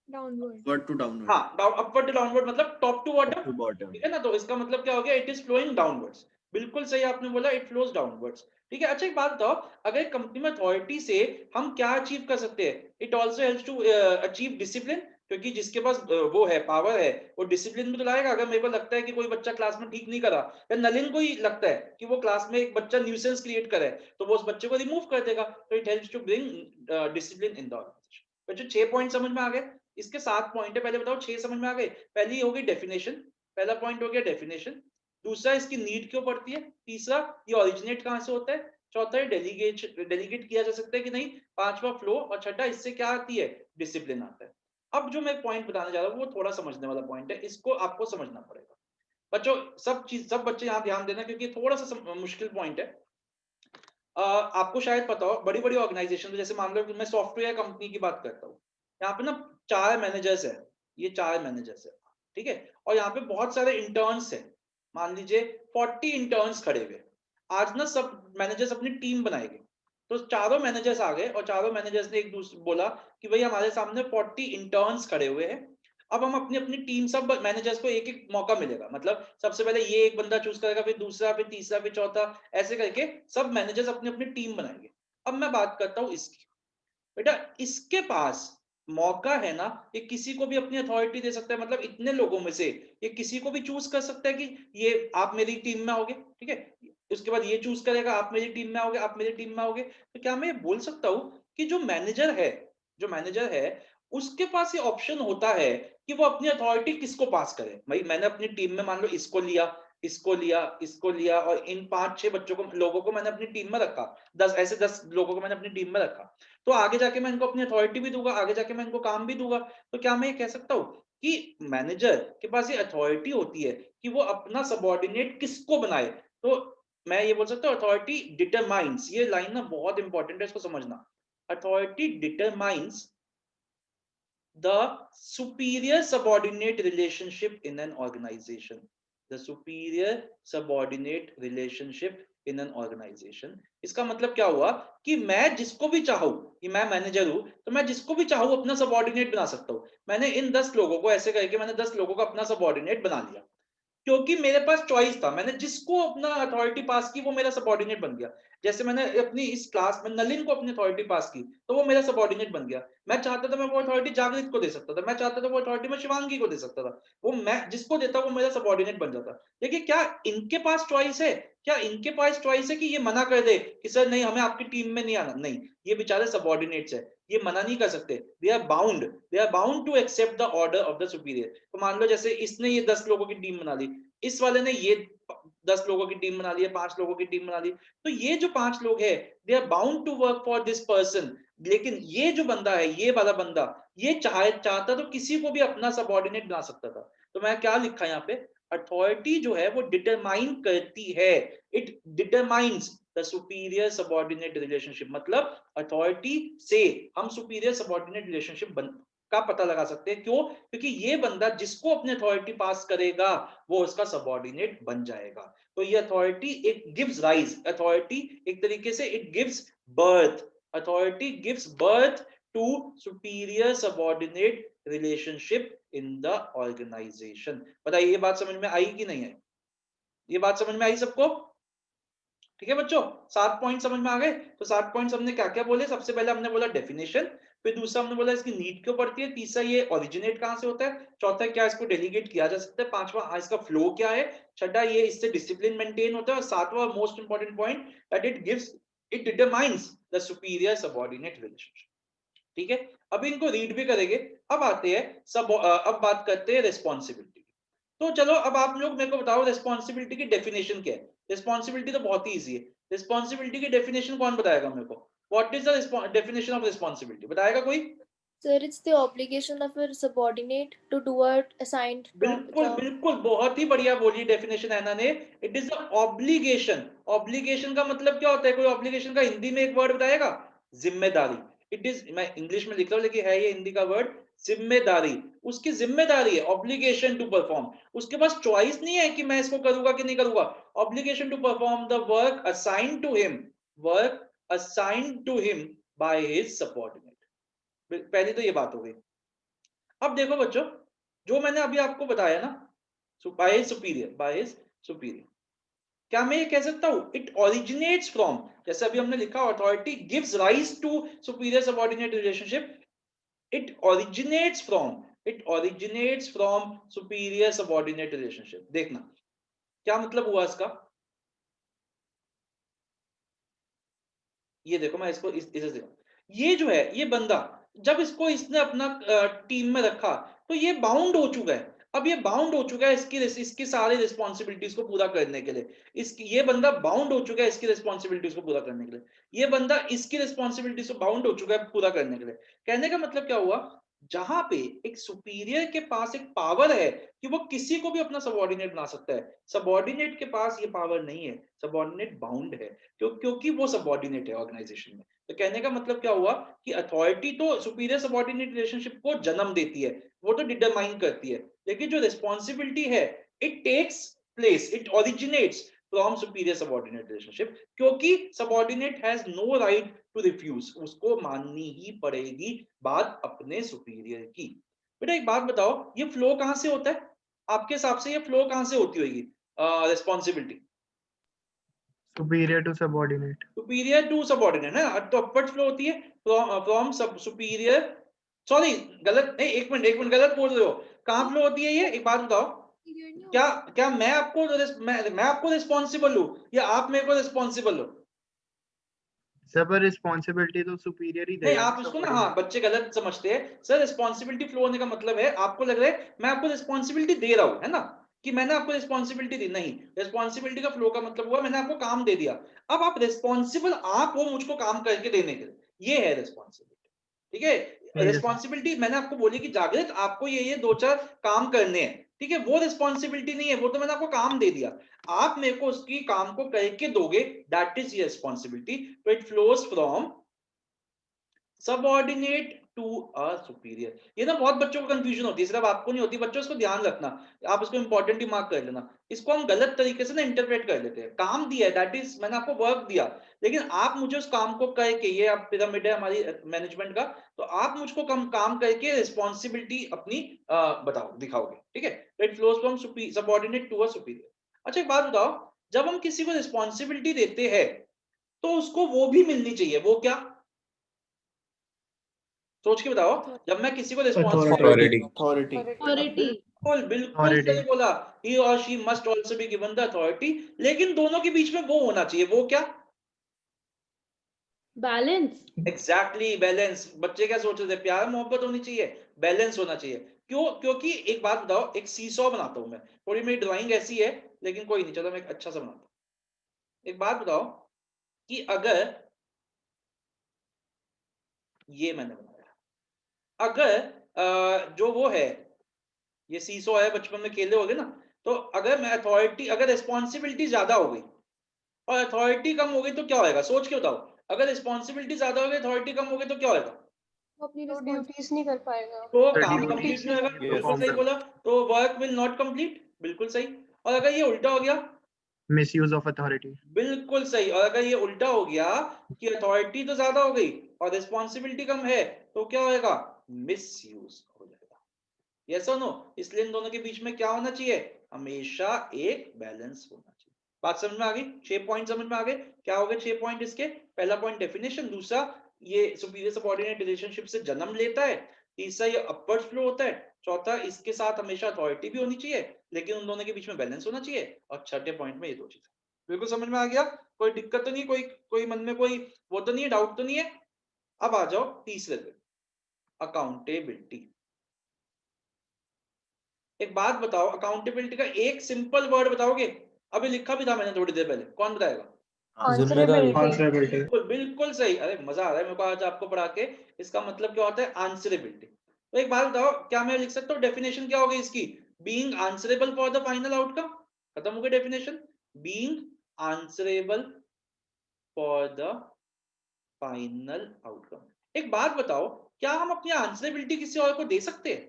डाउनवर्ड। Upward to downward. हाँ, अपवर्ड टू डाउनवर्ड मतलब top to Top bottom, to bottom. ठीक है ना? तो इसका मतलब क्या हो गया, इट इज फ्लोइंग डाउनवर्ड्स। बिल्कुल सही आपने बोला, इट फ्लोज डाउनवर्ड्स, ठीक है। अच्छा एक बात बताओ, अगर कंपनी में अथॉरिटी से हम क्या अचीव कर सकते हैं? It also helps to achieve discipline, क्योंकि जिसके पास वो है, पावर है, वो डिसिप्लिन भी तो लाएगा। अगर मेरे को लगता है कि कोई बच्चा क्लास में ठीक नहीं करा, या नलिन को ही लगता है कि वो क्लास में एक बच्चा न्यूसेंस क्रिएट करे, तो वो उस बच्चे को रिमूव कर देगा। तो it helps to bring discipline in the organization. बच्चों 6 पॉइंट समझ में आ गए? इसके 7 पॉइंट है, पहले बताओ 6 समझ में आ गए? पहली हो गई डेफिनेशन, पहला पॉइंट हो गया डेफिनेशन, दूसरा इसकी नीड क्यों पड़ती है, तीसरा ये ओरिजिनेट कहां से होता है, चौथा है डेलीगेट किया जा सकता है कि नहीं, पांचवा फ्लो, और छठा इससे क्या आती है, डिसिप्लिन आता है। अब जो मैं पॉइंट बताने जा रहा हूँ वो थोड़ा समझने वाला पॉइंट है, इसको आपको समझना पड़ेगा बच्चों। सब बच्चे यहाँ ध्यान देना क्योंकि थोड़ा सा मुश्किल पॉइंट है। आपको शायद पता हो बड़ी बड़ी ऑर्गेनाइजेशन, जैसे मान लो मैं सॉफ्टवेयर कंपनी की बात करता हूँ, यहाँ पे ना 4 मैनेजर्स है, ये 4 मैनेजर्स है, ठीक है, और यहाँ पे बहुत सारे इंटर्न्स है, मान लीजिए 40 इंटर्न्स खड़े हुए। आज ना सब मैनेजर्स अपनी टीम बनाएंगे, तो चारों मैनेजर्स आ गए और चारों मैनेजर्स ने एक दूसरे बोला कि भाई हमारे सामने 40 इंटर्न्स खड़े हुए हैं, अब हम अपनी अपनी टीम, सब मैनेजर्स को एक एक मौका मिलेगा, मतलब सबसे पहले ये एक बंदा चूज करेगा, फिर दूसरा, फिर तीसरा, फिर चौथा, ऐसे करके सब मैनेजर्स अपनी अपनी टीम बनाएंगे। अब मैं बात करता हूँ इसकी, बेटा इसके पास मौका है ना, ये किसी को भी अपनी अथॉरिटी दे सकता है, मतलब इतने लोगों में से ये किसी को भी चूज कर सकता है कि ये आप मेरी टीम में आओगे, ठीक है, उसके बाद ये चूज करेगा आप मेरी टीम में आओगे, आप मेरी टीम में आओगे। तो क्या मैं ये बोल सकता हूँ कि जो मैनेजर है उसके पास ये ऑप्शन होता है कि वो अपनी अथॉरिटी किसको पास करे। भाई मैंने अपनी टीम में मान लो इसको लिया, इसको लिया, इसको लिया, और इन 5-6 बच्चों को, लोगों को मैंने अपनी टीम में रखा, 10 लोगों को मैंने अपनी टीम में रखा, तो आगे जाके मैं इनको अपनी अथॉरिटी भी दूंगा, आगे जाके मैं इनको काम भी दूंगा। तो क्या मैं ये कह सकता हूँ कि मैनेजर के पास ये अथॉरिटी होती है कि वो अपना सबऑर्डिनेट किसको बनाए? तो मैं ये बोल सकता हूँ अथॉरिटी डिटरमाइंस, ये लाइन ना बहुत इंपॉर्टेंट है, इसको समझना। Authority determines the superior subordinate relationship in an organization, the superior subordinate relationship in an organization। इसका मतलब क्या हुआ कि मैं जिसको भी चाहूं, कि मैं मैनेजर हूं तो मैं जिसको भी चाहूं अपना सबऑर्डिनेट बना सकता हूं। मैंने इन 10 लोगों को ऐसे करके मैंने 10 लोगों को अपना सबऑर्डिनेट बना लिया, क्योंकि मेरे पास चॉइस था, मैंने जिसको अपना अथॉरिटी पास की वो मेरा सबऑर्डिनेट बन गया। जैसे मैंने अपनी इस क्लास में नलिन को अपनी अथॉरिटी पास की तो वो मेरा सबऑर्डिनेट बन गया। मैं चाहता था मैं वो अथॉरिटी जागृत को दे सकता था, मैं चाहता था वो अथॉरिटी मैं शिवांगी को दे सकता था, वो मैं जिसको देता वो मेरा सबऑर्डिनेट बन जाता। देखिए क्या इनके पास चॉइस है, क्या इनके पास चॉइस है कि ये मना कर दे कि सर नहीं हमें आपकी टीम में नहीं आना? नहीं, ये बेचारे सबऑर्डिनेट्स है, ये मना नहीं कर सकते, they are bound to accept the order of the superior. तो मान लो जैसे इसने ये 10 लोगों की टीम बना ली, इस वाले ने ये 10 लोगों की टीम बना ली है, 5 लोगों की टीम बना ली, तो ये जो 5 लोग है they are bound to work for this person. लेकिन ये जो बंदा है, ये वाला बंदा, ये चाहता तो किसी को भी अपना सबऑर्डिनेट बना सकता था। तो मैं क्या लिखा यहाँ पे, अथॉरिटी जो है वो डिटरमाइन करती है, it determines the superior subordinate relationship. मतलब अथॉरिटी से हम सुपीरियर सबऑर्डिनेट रिलेशनशिप का पता लगा सकते हैं। क्यों? क्योंकि ये बंदा जिसको अपने अथॉरिटी पास करेगा वो उसका सबऑर्डिनेट बन जाएगा। तो ये अथॉरिटी एक गिव्स राइज, अथॉरिटी एक तरीके से it gives birth, authority gives birth to superior subordinate relationship in the organization. बताइए ये बात समझ में आई कि नहीं आई? ये बात समझ में आई सबको? ठीक है बच्चों, 7 पॉइंट समझ में आ गए। तो 7 पॉइंट्स हमने क्या क्या बोले? सबसे पहले हमने बोला डेफिनेशन, फिर दूसरा हमने बोला इसकी नीड क्यों पड़ती है, तीसरा ये ओरिजिनेट कहां से होता है, चौथा क्या इसको डेलीगेट किया जा सकता है, पांचवा इसका फ्लो क्या है, छठा ये इससे डिसिप्लिन मेंटेन होता है, और सातवां most important point that it determines the superior subordinate relationship. ठीक है, अभी इनको रीड भी करेंगे। अब आते हैं अब बात करते हैं रिस्पॉन्सिबिलिटी। तो चलो अब आप लोग मेरे को बताओ रिस्पॉन्सिबिलिटी की डेफिनेशन क्या है। रिस्पॉन्सिबिलिटी तो बहुत ही इजी है, रिस्पॉन्सिबिलिटी की डेफिनेशन कौन बताएगा मेरे को? What is the definition of responsibility, बताएगा कोई? Sir, it's the obligation of a subordinate to do what assigned बिल्कुल job. बिल्कुल, बहुत ही बढ़िया बोली डेफिनेशन है ने। It is the obligation. Obligation का मतलब क्या होता है? कोई ऑब्लिगेशन का हिंदी में एक वर्ड बताएगा? जिम्मेदारी। इट इज, मैं इंग्लिश में लिख रहा हूं लेकिन है ये हिंदी का वर्ड जिम्मेदारी। उसकी जिम्मेदारी है ऑब्लिगेशन टू परफॉर्म। उसके पास चॉइस नहीं है कि मैं इसको करूंगा कि नहीं करूंगा। Obligation to perform the work assigned to him, work assigned to him by his subordinate. पहली तो ये बात हो गई। अब देखो बच्चों, जो मैंने अभी आपको बताया ना, बाय सुपीरियर, क्या मैं ये कह सकता हूं इट ओरिजिनेट्स फ्रॉम, जैसे अभी हमने लिखा authority gives rise to superior subordinate relationship, it originates from superior subordinate relationship. देखना क्या मतलब हुआ इसका। ये देखो मैं इसको इसे देखो, ये जो है ये बंदा, जब इसको इसने अपना टीम में रखा तो ये बाउंड हो चुका है। अब ये बाउंड हो चुका है इसकी सारी रिस्पॉन्सिबिलिटीज को पूरा करने के लिए। ये बंदा बाउंड हो चुका है इसकी रिस्पॉन्सिबिलिटीज को पूरा करने के लिए। ये बंदा इसकी रिस्पॉन्सिबिलिटीज को बाउंड हो चुका है पूरा करने के लिए। कहने का मतलब क्या हुआ, जहां पे एक सुपीरियर के पास एक पावर है कि वो किसी को भी अपना सबऑर्डिनेट बना सकता है, सबऑर्डिनेट के पास ये पावर नहीं है। सबऑर्डिनेट बाउंड है क्योंकि वो सबऑर्डिनेट है ऑर्गेनाइजेशन में। तो कहने का मतलब क्या हुआ कि अथॉरिटी तो सुपीरियर सबऑर्डिनेट रिलेशनशिप को जन्म देती है, वो तो डिटरमाइन करती है, लेकिन जो रिस्पॉन्सिबिलिटी है it takes place, it originates from superior subordinate relationship, क्योंकि subordinate has no right to refuse, उसको माननी ही पड़ेगी बात अपने सुपीरियर की। बेटा एक बात बताओ, ये फ्लो कहां से होता है आपके हिसाब से? ये फ्लो कहां से होती होगी responsibility? superior to subordinate. Superior to subordinate है, तो अपवर्ड फ्लो होती है फ्रॉम सुपीरियर, सॉरी गलत नहीं, एक मिनट गलत बोल रहे हो। कहां फ्लो होती है ये, एक बात बताओ, क्या मैं आपको रिस्पॉन्सिबल हूं या आप मेरे को रिस्पॉन्सिबल हो? सब रिस्पॉन्सिबिलिटी तो सुपीरियर ही नहीं, देगा आप इसको ना, हाँ बच्चे गलत समझते हैं सर। रिस्पॉन्सिबिलिटी फ्लो होने का मतलब है आपको लग रहा है मैं आपको रिस्पॉन्सिबिलिटी दे रहा हूं, है ना, कि मैंने आपको रिस्पॉन्सिबिलिटी दी। नहीं, रिस्पॉन्सिबिलिटी का फ्लो का मतलब हुआ मैंने आपको काम दे दिया, अब आप रिस्पॉन्सिबल आप हो मुझको काम करके देने के लिए, ये है रिस्पॉन्सिबिलिटी। ठीक है, रिस्पॉन्सिबिलिटी मैंने आपको बोली कि जागृत आपको ये 2-4 काम करने हैं, ठीक है, वो रिस्पॉन्सिबिलिटी नहीं है, वो तो मैंने आपको काम दे दिया, आप मेरे को उसकी काम को करके दोगे, दैट इज योर रिस्पॉन्सिबिलिटी। तो it flows from subordinate to a superior. ये ना बहुत बच्चों को कंफ्यूजन होती है, सिर्फ आपको नहीं होती, बच्चों इसको ध्यान रखना, आप इसको इंपॉर्टेंट ही मार्क कर लेना। इसको हम गलत तरीके से ना इंटरप्रेट कर लेते हैं, काम दिया है दैट इज मैंने आपको वर्क दिया, लेकिन आप मुझे उस काम को करके, ये आप पिरामिड है हमारी मैनेजमेंट का, तो आप मुझको काम करके रिस्पॉन्सिबिलिटी अपनी बताओ दिखाओगे, ठीक है। It flows from subordinate to a superior. अच्छा एक बात बताओ, जब हम किसी को रिस्पॉन्सिबिलिटी देते हैं तो उसको वो भी मिलनी चाहिए, वो क्या? सोच के बताओ, जब मैं किसी को Authority. बिल्कुल बिल्कुल सही बोला, ही और she must also be given the authority, लेकिन दोनों के बीच में वो होना चाहिए, वो क्या? बैलेंस। Exactly, balance. बच्चे क्या सोच रहे थे, प्यार मोहब्बत होनी चाहिए, बैलेंस होना चाहिए। क्योंकि एक बात बताओ, एक सीसॉ बनाता हूं मैं, थोड़ी मेरी ड्राइंग ऐसी है लेकिन कोई नहीं, चलो मैं एक अच्छा सा बनाता हूं। एक बात बताओ कि अगर ये मैंने बनाया, अगर जो वो है, ये सीसो है, बचपन में खेले होगे ना, तो अगर मैं अथॉरिटी, अगर रिस्पॉन्सिबिलिटी ज्यादा हो गई और अथॉरिटी कम हो गई तो क्या होएगा? सोच के बताओ, अगर रिस्पॉन्सिबिलिटी ज्यादा हो गई, अथॉरिटी कम हो गई तो क्या होएगा? वो अपनी ड्यूटीज नहीं कर पाएगा। तो तो काम duties कंप्लीट नहीं होगा, नहीं बिल्कुल सही perform बोला, तो वर्क विल नॉट कंप्लीट, बिल्कुल सही। और अगर ये उल्टा हो गया, misuse of authority. बिल्कुल सही, और अगर ये उल्टा हो गया कि अथॉरिटी तो ज्यादा हो गई और रिस्पॉन्सिबिलिटी कम है, तो क्या होएगा? मिसयूज हो जाएगा। यस और नो? इसलिए इन दोनों के बीच में क्या होना चाहिए? हमेशा एक बैलेंस होना चाहिए। बात समझ में आ गई? 6 पॉइंट समझ में आ गए? क्या हो गए 6 पॉइंट इसके? पहला पॉइंट डेफिनेशन, दूसरा ये सुपीरियर सबऑर्डिनेट रिलेशनशिप से जन्म लेता है, तीसरा ये अपवर्ड फ्लो होता है, चौथा इसके साथ हमेशा अथॉरिटी भी होनी चाहिए लेकिन उन दोनों के बीच में बैलेंस होना चाहिए, और छठे पॉइंट में ये दो चीजें। बिल्कुल समझ में आ गया? कोई दिक्कत तो नहीं, कोई मन में कोई वो तो नहीं है, डाउट तो नहीं है? अब आ जाओ तीसरे पे, अकाउंटेबिलिटी। एक बात बताओ, अकाउंटेबिलिटी का एक सिंपल वर्ड बताओगे? अभी लिखा भी था मैंने थोड़ी देर पहले, कौन बताएगा? जिम्मेदारी। बिल्कुल सही। अरे मजा आ रहा है मेरे को आज आपको पढ़ा के। इसका मतलब क्या होता है? आंसरेबिलिटी। तो एक बात बताओ, क्या मैं लिख सकता हूँ डेफिनेशन क्या होगी इसकी? Being answerable for the final outcome. खत्म हो गई definition, being answerable for the final outcome. एक बात बताओ, क्या हम अपनी आंसरेबिलिटी किसी और को दे सकते हैं?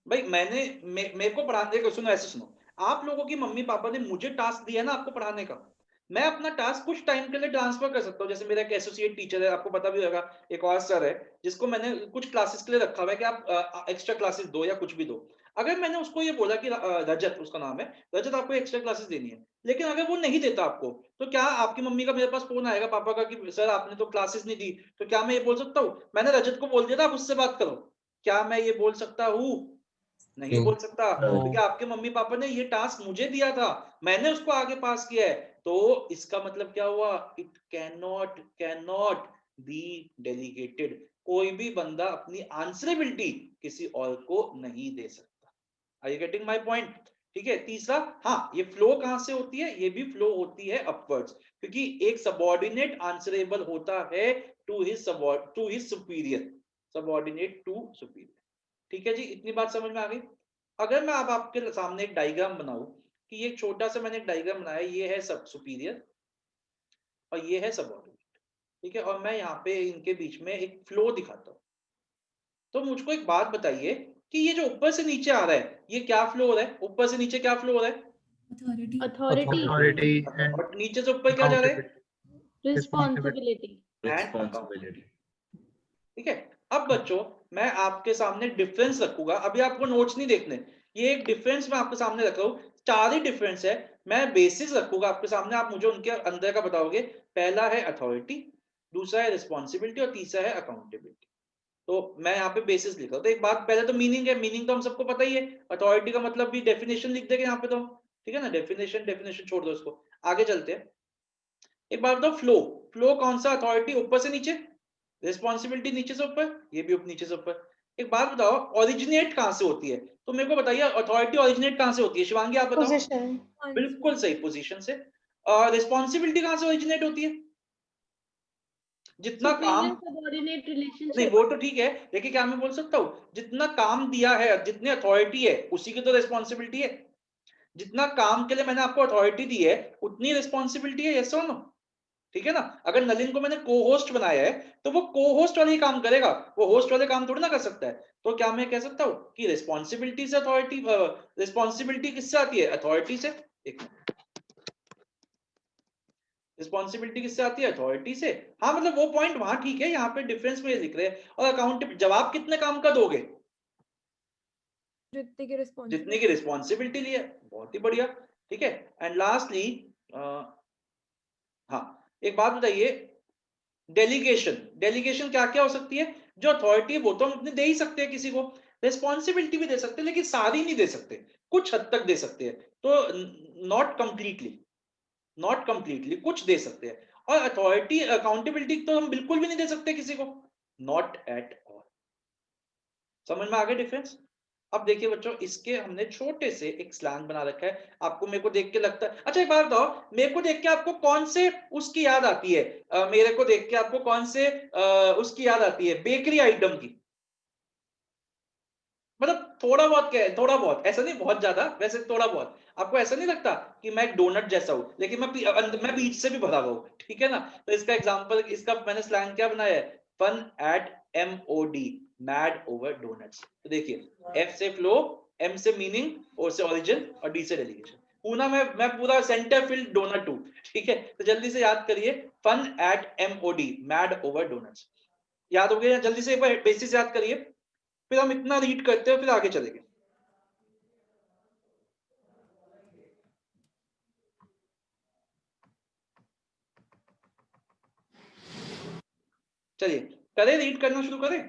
भाई मेरे को पढ़ाने को, सुनो ऐसे सुनो, आप लोगों की मम्मी पापा ने मुझे टास्क दिया ना आपको पढ़ाने का, मैं अपना टास्क कुछ टाइम के लिए ट्रांसफर कर सकता हूँ। जैसे मेरा एक एसोसिएट टीचर है, आपको पता भी होगा, एक और सर है जिसको मैंने कुछ क्लासेस के लिए रखा हुआ है कि आप एक्स्ट्रा क्लासेस दो या कुछ भी दो। अगर मैंने उसको ये बोला कि रजत उसका नाम है, रजत आपको एक्स्ट्रा क्लासेस देनी है, लेकिन अगर वो नहीं देता आपको, तो क्या आपकी मम्मी का मेरे पास फोन आएगा पापा का कि सर आपने तो क्लासेस नहीं दी, तो क्या मैं ये बोल सकता हूँ मैंने रजत को बोल दिया था आप उससे बात करो? क्या मैं ये बोल सकता हूँ? नहीं बोल सकता, क्योंकि आपके मम्मी पापा ने ये टास्क मुझे दिया था, मैंने उसको आगे पास किया है। तो इसका मतलब क्या हुआ? It can not be delegated. कोई भी बंदा अपनी आंसरेबिलिटी किसी और को नहीं दे सकता। Are you getting my point? ठीक है। तीसरा, हाँ, ये फ्लो कहां से होती है? ये भी फ्लो होती है अपवर्ड्स, क्योंकि एक सबऑर्डिनेट आंसरेबल होता है to his superior, subordinate to superior. ठीक है जी, इतनी बात समझ में आ गई? अगर मैं अब आपके सामने एक डायग्राम बनाऊं कि ये छोटा सा मैंने एक डायग्राम बनाया, ये है सब सुपीरियर और ये है सबऑर्डिनेट, ठीक है, और मैं यहाँ पे इनके बीच में एक फ्लो दिखाता हूँ। तो मुझको एक बात बताइए कि ये जो ऊपर से नीचे आ रहा है, ये क्या फ्लो हो रहा है? ऊपर से नीचे क्या फ्लो हो रहा है? Authority. Authority and और नीचे से ऊपर क्या जा रहा है? Responsibility. Responsibility. ठीक है। अब बच्चों, मैं आपके सामने डिफरेंस रखूंगा, अभी आपको नोट्स नहीं देखने, ये एक डिफरेंस मैं आपके सामने रख रहा हूँ, 4 ही डिफरेंस है, मैं बेसिस रखूंगा आपके सामने, आप मुझे उनके अंदर का बताओगे। पहला है अथॉरिटी, दूसरा है रिस्पॉन्सिबिलिटी और तीसरा है अकाउंटेबिलिटी। तो मैं यहाँ पे बेसिस लिख रहा हूँ। तो एक बात, पहले तो मीनिंग है, मीनिंग तो हम सबको पता ही है, अथॉरिटी का मतलब भी डेफिनेशन लिख देंगे यहाँ पे तो, ठीक है ना, डेफिनेशन छोड़ दो इसको, आगे चलते हैं। एक बात बताओ, फ्लो, फ्लो कौन सा? अथॉरिटी ऊपर से नीचे, रिस्पॉन्सिबिलिटी नीचे से ऊपर, ये भी नीचे से ऊपर। एक बात बताओ, ओरिजिनेट कहां से होती है? तो मेरे को बताइए, अथॉरिटी ओरिजिनेट कहां से होती है? शिवांगी आप बताओ। पोजीशन। बिल्कुल सही, पोजीशन से। रिस्पॉन्सिबिलिटी कहां से ओरिजिनेट होती है? जितना काम, subordinate relationship. नहीं वो तो ठीक है, लेकिन क्या मैं बोल सकता हूँ, जितना काम दिया है, जितनी अथॉरिटी है, उसी की तो रिस्पॉन्सिबिलिटी है। जितना काम के लिए मैंने आपको अथॉरिटी दी है, उतनी रिस्पॉन्सिबिलिटी है, यस और नो? ठीक है ना। अगर नलिन को मैंने को होस्ट बनाया है, तो वो को होस्ट वाले ही काम करेगा, वो होस्ट वाले काम थोड़ी ना कर सकता है। तो क्या मैं कह सकता हूं कि रिस्पॉन्सिबिलिटी से अथॉरिटी, रिस्पॉन्सिबिलिटी किससे आती है? अथॉरिटी से। एक रिस्पॉन्सिबिलिटी किससे आती है? अथॉरिटी से। हाँ, मतलब वो पॉइंट वहां ठीक है, यहाँ पे डिफरेंस में लिख रहे हैं। और अकाउंट, जवाब कितने काम का दोगे? जितने की जितने की रिस्पॉन्सिबिलिटी ली है। बहुत ही बढ़िया। ठीक है। एंड लास्टली, हाँ, एक बात बताइए, डेलीगेशन, डेलीगेशन क्या क्या हो सकती है? जो अथॉरिटी है वो तो हम अपने दे ही सकते हैं किसी को, रिस्पॉन्सिबिलिटी भी दे सकते हैं, लेकिन सारी नहीं दे सकते, कुछ हद तक दे सकते हैं। तो नॉट कंप्लीटली, नॉट कंप्लीटली, कुछ दे सकते हैं। और अथॉरिटी, अकाउंटेबिलिटी तो हम बिल्कुल भी नहीं दे सकते किसी को, नॉट एट ऑल। समझ में आ गया डिफरेंस? अब देखिए बच्चों, इसके हमने छोटे से एक स्लैंग बना रखा है। आपको मेरे को देख के लगता है, अच्छा एक बात बताओ, मेरे को देख के आपको कौन से उसकी याद आती है? मेरे को देख के आपको कौन से उसकी याद आती है? बेकरी आइटम की। मतलब थोड़ा बहुत क्या है, थोड़ा बहुत, ऐसा नहीं बहुत ज्यादा, वैसे थोड़ा बहुत। आपको ऐसा नहीं लगता कि मैं एक डोनट जैसा हूं, लेकिन मैं बीच से भी भरा हुआ हूं, ठीक है ना? तो इसका एग्जांपल, इसका मैंने स्लैंग क्या बनाया है? Fun at MOD, mad over donuts. तो देखिए, F से फ्लो, M से मीनिंग, O से ओरिजिन और D से डेलीगेशन। पूरा मैं पूरा सेंटर फील्ड डोनट हूं, ठीक है? तो जल्दी से याद करिए, fun at MOD, mad over donuts. याद हो गया? जल्दी से एक बार बेसिस याद करिए, फिर हम इतना रीड करते हैं, फिर आगे चलेंगे। चलिए, करें, रीड करना शुरू करें।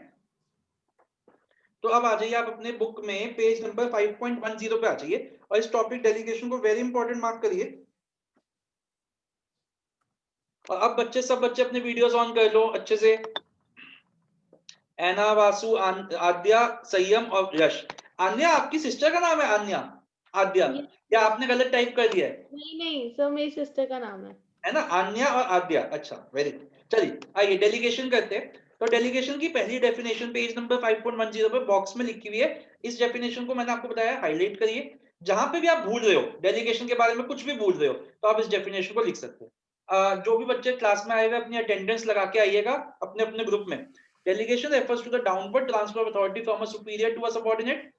तो अब आ जाइए आप अपने बुक में, पेज नंबर 5.10 पे आ जाइए, और इस टॉपिक डेलीगेशन को वेरी इंपॉर्टेंट मार्क करिए। और अब बच्चे, सब बच्चे अपने वीडियोस ऑन कर लो अच्छे से। एना, वासु, आद्या, संयम और यश। आन्या आपकी सिस्टर का नाम है? आन्या, आद्या, या आपने गलत टाइप कर दिया है? नहीं सर, मेरी सिस्टर का नाम है ना, आन्या और आद्या। अच्छा, वेरी गुड। चलिए आइए डेलीगेशन करते हैं। तो डेलीगेशन की पहली डेफिनेशन पेज नंबर 5.10 पे बॉक्स में लिखी हुई है। इस डेफिनेशन को मैंने आपको बताया, हाईलाइट करिए। जहां पे भी आप भूल रहे हो, डेलीगेशन के बारे में कुछ भी भूल रहे हो, तो आप इस डेफिनेशन को लिख सकते हो। जो भी बच्चे क्लास में आएगा, अपनी अटेंडेंस लगा के आइएगा अपने अपने ग्रुप में। Delegation refers to the downward transfer of authority from a superior to a subordinate.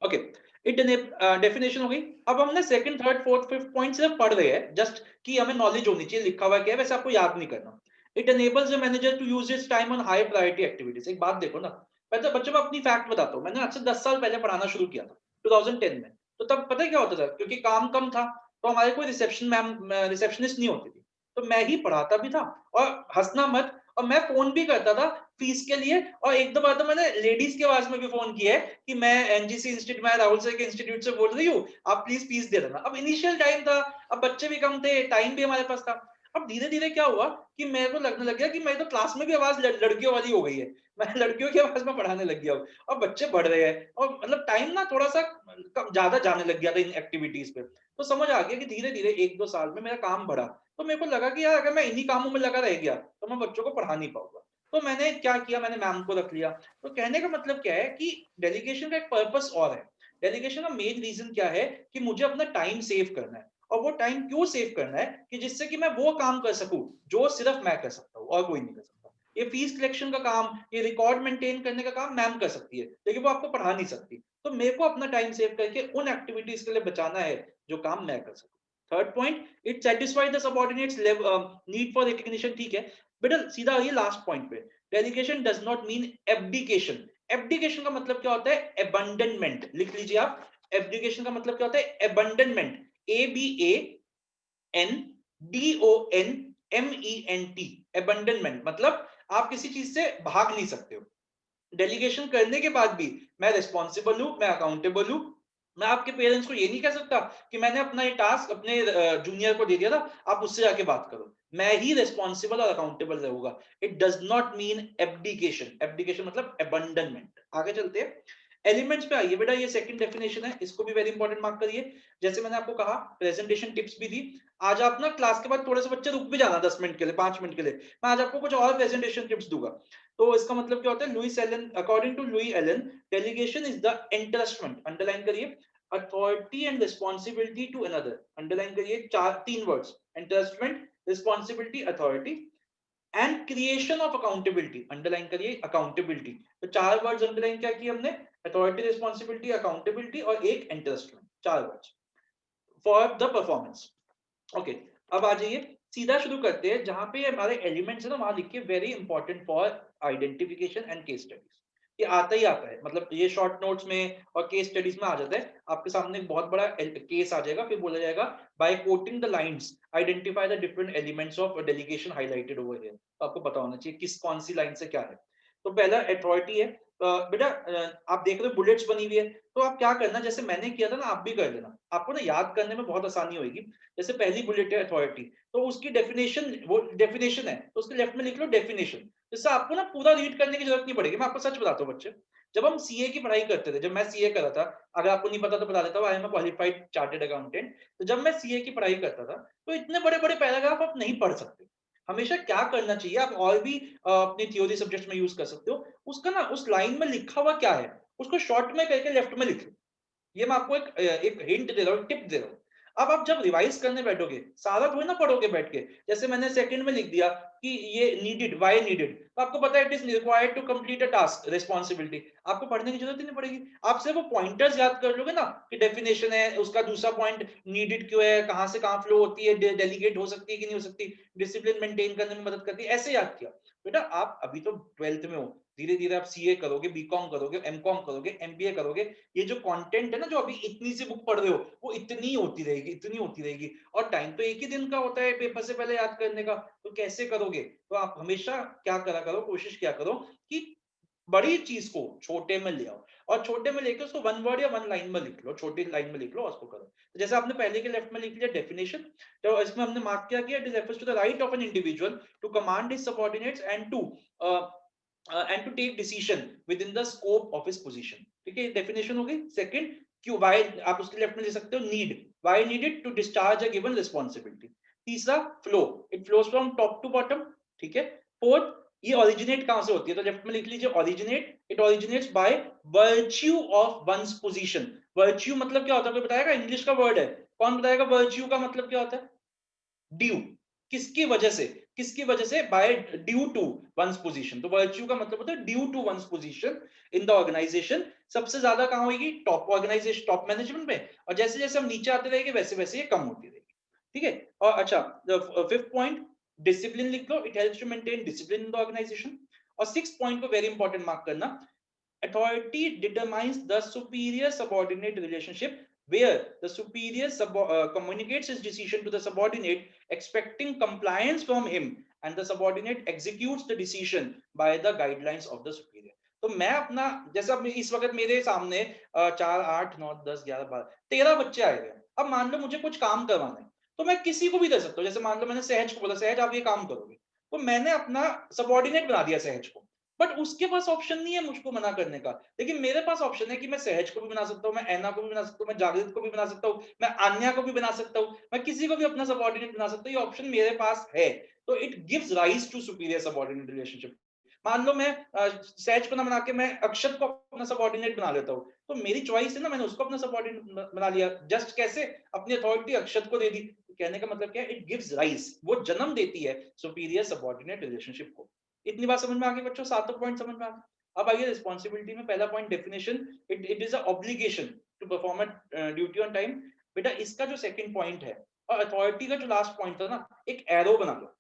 Okay, definition हो गई। अब हमने second, third, fourth, fifth point सिर्फ पढ़ रहे हैं, जस्ट कि हमें नॉलेज होनी चाहिए लिखा हुआ क्या है, वैसे आपको याद नहीं करना। It enables the manager to use his time on high priority activities. एक बात देखो ना, पहले बच्चों को अपनी फैक्ट बताता हूँ। मैंने आज से 10 साल पहले पढ़ाना शुरू किया था 2010 में। तो तब पता है क्या होता था, क्योंकि काम कम था, तो हमारे कोई रिसेप्शनिस्ट नहीं होती थी, तो मैं ही पढ़ाता भी था। और हंसना मत, और मैं फोन भी करता था फीस के लिए। और एक दो बार तो मैंने लेडीज के आवाज में भी फोन किया है कि मैं एनजीसी इंस्टीट्यूट, मैं राहुल सर के इंस्टीट्यूट से बोल रही हूँ, आप प्लीज फीस दे देना। अब इनिशियल टाइम था, अब बच्चे भी कम थे, टाइम भी हमारे पास था। अब धीरे धीरे क्या हुआ कि मेरे को लगने लग गया कि मेरी तो क्लास में भी आवाज लड़कियों वाली हो गई है, मैं लड़कियों की आवाज में पढ़ाने लग गया हूँ और बच्चे बढ़ रहे हैं और मतलब टाइम ना थोड़ा सा ज्यादा जाने लग गया था इन एक्टिविटीज पे। तो समझ आ गया कि धीरे धीरे 1-2 साल में मेरा काम बढ़ा, तो मेरे को लगा कि यार अगर मैं इन्हीं कामों में लगा रह गया तो मैं बच्चों को पढ़ा नहीं पाऊंगा। तो मैंने क्या किया, मैंने मैम को रख लिया। तो कहने का मतलब क्या है कि डेलीगेशन का एक पर्पस और है। डेलीगेशन का मेन रीजन क्या है कि मुझे अपना टाइम सेव करना है, और वो टाइम क्यों सेव करना है कि जिससे कि मैं वो काम कर सकूं जो सिर्फ मैं कर सकता हूं और कोई नहीं कर सकता। ये फीस कलेक्शन का काम, ये रिकॉर्ड मेंटेन करने का काम मैम कर सकती है, लेकिन वो आपको पढ़ा नहीं सकती। तो मेरे को अपना टाइम सेव करके उन एक्टिविटीज के लिए बचाना है जो काम मैं कर सकूं। Third point, it satisfy the subordinates need for recognition. ठीक है बेटा, सीधा ये लास्ट पॉइंट पे, delegation does not mean abdication. Abdication का मतलब क्या होता है? अबंडनमेंट। लिख लीजिए आप, एब्डिकेशन का मतलब क्या होता है? अबंडनमेंट, ABANDONMENT, अबंडनमेंट मतलब आप किसी चीज से भाग नहीं सकते हो। डेलीगेशन करने के बाद भी मैं रिस्पॉन्सिबल हूं, मैं अकाउंटेबल हूं। मैं आपके पेरेंट्स को ये नहीं कह सकता कि मैंने अपना ये टास्क अपने जूनियर को दे दिया था, आप उससे जाके बात करो। मैं ही रिस्पॉन्सिबल और अकाउंटेबल रहूंगा। It does not mean abdication. Abdication मतलब अबंडनमेंट। आगे चलते हैं, एलिमेंट्स पे आइए बेटा। ये सेकंड डेफिनेशन है, इसको भी वेरी इंपॉर्टेंट मार्क करिए। जैसे मैंने आपको कहा प्रेजेंटेशन टिप्स भी दी। आज आप ना क्लास के बाद थोड़े से बच्चे रुक भी जाना 10 मिनट के लिए, 5 मिनट के लिए, मैं आज आपको कुछ और प्रेजेंटेशन टिप्स दूंगा। तो इसका मतलब क्या होता है? Louis Allen, according to Louis Allen, delegation is the entrustment, underline करिए, authority and responsibility to another, underline करिए, 3 words, entrustment, responsibility, authority, and creation of accountability, underline करिए, अकाउंटेबिलिटी। तो 4 वर्ड्स अंडरलाइन क्या किए हमने? अथॉरिटी, रिस्पॉन्सिबिलिटी, अकाउंटेबिलिटी और एक एंट्रस्टमेंट, 4 words for the performance. Okay, अब आ जाइए, सीधा शुरू करते हैं। जहां पे हमारे एलिमेंट्स है ना, वहां लिखिए very important for identification and case studies. ये आता ही आता है, मतलब ये शॉर्ट नोट्स में और केस स्टडीज में आ जाता है। आपके सामने एक बहुत बड़ा केस आ जाएगा, फिर बोला जाएगा by quoting the lines identify the different elements of delegation highlighted over here. तो आपको पता होना चाहिए किस कौन सी लाइन से क्या है। तो पहला अथॉरिटी है। बेटा आप देख रहे हो बुलेट्स बनी हुई है, तो आप क्या करना, जैसे मैंने किया था ना, आप भी कर लेना। आपको ना याद करने में बहुत आसानी होगी। जैसे पहली बुलेट है अथॉरिटी, तो उसकी डेफिनेशन, वो डेफिनेशन है तो उसके लेफ्ट में लिख लो डेफिनेशन। जिससे आपको ना पूरा रीड करने की जरूरत नहीं पड़ेगी। मैं आपको सच बताता हूँ बच्चे, जब हम सीए की पढ़ाई करते थे, जब मैं सीए कर रहा था, अगर आपको नहीं पता तो बता देता हूँ, I am qualified chartered accountant. तो जब मैं सीए की पढ़ाई करता था, तो इतने बड़े बड़े पैराग्राफ आप नहीं पढ़ सकते। हमेशा क्या करना चाहिए, आप और भी अपनी थ्योरी सब्जेक्ट्स में यूज कर सकते हो, उसका ना उस लाइन में लिखा हुआ क्या है उसको शॉर्ट में करके लेफ्ट में लिख लो। ये मैं आपको एक हिंट दे रहा हूँ, टिप दे रहा हूँ। अब आप जब रिवाइज करने बैठोगे, सारा थोड़ी ना पढ़ोगे बैठ के। जैसे मैंने सेकंड में लिख दिया कि ये नीडेड, व्हाई नीडेड, तो आपको पता है it is required to complete a task, responsibility. आपको पढ़ने की जरूरत ही नहीं पड़ेगी। आप सिर्फ वो पॉइंटर्स याद कर लोगे ना, कि डेफिनेशन है, उसका दूसरा पॉइंट नीडेड क्यों है, कहां से कहां फ्लो होती है, डेलीगेट हो सकती है कि नहीं हो सकती, डिसिप्लिन मेंटेन करने में मदद करती है, ऐसे याद किया। बेटा आप अभी तो 12th में हो, धीरे धीरे आप सीए करोगे, बीकॉम करोगे, एमकॉम करोगे, एमबीए करोगे, ये जो कंटेंट है ना, जो अभी इतनी सी बुक पढ़ रहे हो, वो इतनी होती रहेगी, इतनी होती रहेगी। और टाइम तो एक ही दिन का होता है पेपर से पहले याद करने का, तो कैसे करोगे? तो आप हमेशा क्या करा करो, कोशिश क्या करो कि बड़ी चीज को छोटे में ले आओ, और छोटे में लेके उसको 1 वर्ड या 1 लाइन में लिख लो, छोटी लाइन में लिख लो, उसको करो। तो जैसे आपने पहले के लेफ्ट में लिख लिया डेफिनेशन, तो इसमें हमने मार्क क्या किया, it is refers to the right of an individual to command his subordinates and to take decision within the scope of his position. ठीक है, डेफिनेशन हो गई। सेकंड, क्यों, व्हाई, आप उसके लेफ्ट में लिख सकते हो need, why needed, to discharge a given responsibility. तीसरा flow, it flows from top to bottom. ठीक है। फोर्थ, ये ओरिजिनेट कहां से होती है, तो लेफ्ट में लिख लीजिए originate, it originates by virtue of ones position. Virtue मतलब क्या होता है, कोई बताएगा? इंग्लिश का वर्ड है, कौन बताएगा वर्च्यू का मतलब क्या होता है? ड्यू, किसकी वजह से, किसकी वजह से, by due to one's position. तो वर्च्यू का मतलब होता है due to one's position in the organization. सबसे ज्यादा कहां होगी? टॉप ऑर्गेनाइजेशन, टॉप मैनेजमेंट में। और जैसे जैसे हम नीचे आते रहेंगे वैसे वैसे ये कम होती रहेगी। ठीक है। और अच्छा, फिफ्थ पॉइंट, डिसिप्लिन लिख लो, it helps to maintain discipline in the organisation. और सिक्स्थ पॉइंट को वेरी इंपॉर्टेंट मार्क करना, authority determines the superior subordinate relationship where the superior communicates his decision to the subordinate expecting compliance from him, and the subordinate executes the decision by the guidelines of the superior. तो मैं अपना, जैसा इस वक्त मेरे सामने 4, 8, 9, 10, 11, 12, 13 बच्चे आए हैं। अब मान लो मुझे कुछ काम करवाना है, तो मैं किसी को भी दे सकता हूँ। जैसे मान लो मैंने सहज को बोला, सहज आप ये काम करोगे, तो मैंने अपना सबऑर्डिनेट बना दिया सहज को, बट उसके पास ऑप्शन नहीं है मुझको मना करने का। लेकिन मेरे पास ऑप्शन है कि मैं सहज को भी बना सकता हूँ, मैं ऐना को भी बना सकता हूँ, मैं जागृत को भी बना सकता हूँ, मैं आन्या को भी बना सकता हूँ, मैं किसी को भी अपना सबऑर्डिनेट बना सकता हूँ। ये ऑप्शन मेरे पास है, तो it gives rise to superior subordinate relationship. मान लो मैं सहज को ना बना के मैं अक्षत को अपना सबऑर्डिनेट बना लेता हूँ, तो मेरी चॉइस है ना, मैंने उसको अपना सबऑर्डिनेट बना लिया। जस्ट कैसे? अपनी अथॉरिटी अक्षत को दे दी। कहने का मतलब क्या है? इट गिव्स राइज, वो जन्म देती है सुपीरियर सबऑर्डिनेट रिलेशनशिप को। इतनी बात समझ में आ गई बच्चों? सातों पॉइंट समझ में आ गए। अब आइए रिस्पॉन्सिबिलिटी में। पहला point definition, it is a obligation to perform a duty on time. बेटा इसका जो सेकंड पॉइंट है और अथॉरिटी का जो लास्ट पॉइंट था ना, एक एरो बना लो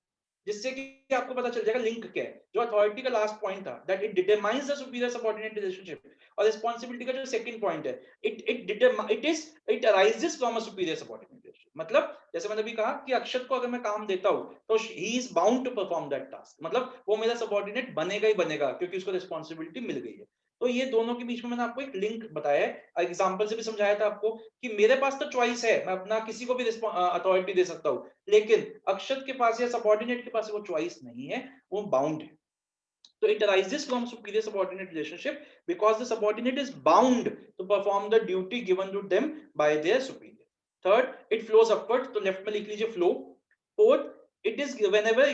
जिससे कि आपको पता चल जाएगा लिंक क्या है। जो अथॉरिटी का लास्ट पॉइंट था, that it determines the superior subordinate relationship, और रिस्पांसिबिलिटी का जो सेकंड पॉइंट है, it arises from a superior subordinate relationship. मतलब जैसे मैंने भी कहा कि अक्षत को अगर मैं काम देता हूं तो he is bound to perform that task, मतलब वो मेरा सबऑर्डिनेट बनेगा ही बनेगा क्योंकि उसको रिस्पांसिबिलिटी मिल गई है। तो ये दोनों के बीच में मैंने आपको एक लिंक बताया है, एग्जांपल से भी समझाया था आपको कि मेरे पास तो चॉइस है, मैं अपना किसी को भी अथॉरिटी दे सकता हूं, लेकिन अक्षत के पास या सबऑर्डिनेट के पास वो चॉइस नहीं है, वो बाउंड है। So it arises from superior subordinate relationship because the subordinate is bound to perform the duty given to them by their superior. Third, it flows upwards. तो लेफ्ट में लिख लीजिए flow. Fourth, it is whenever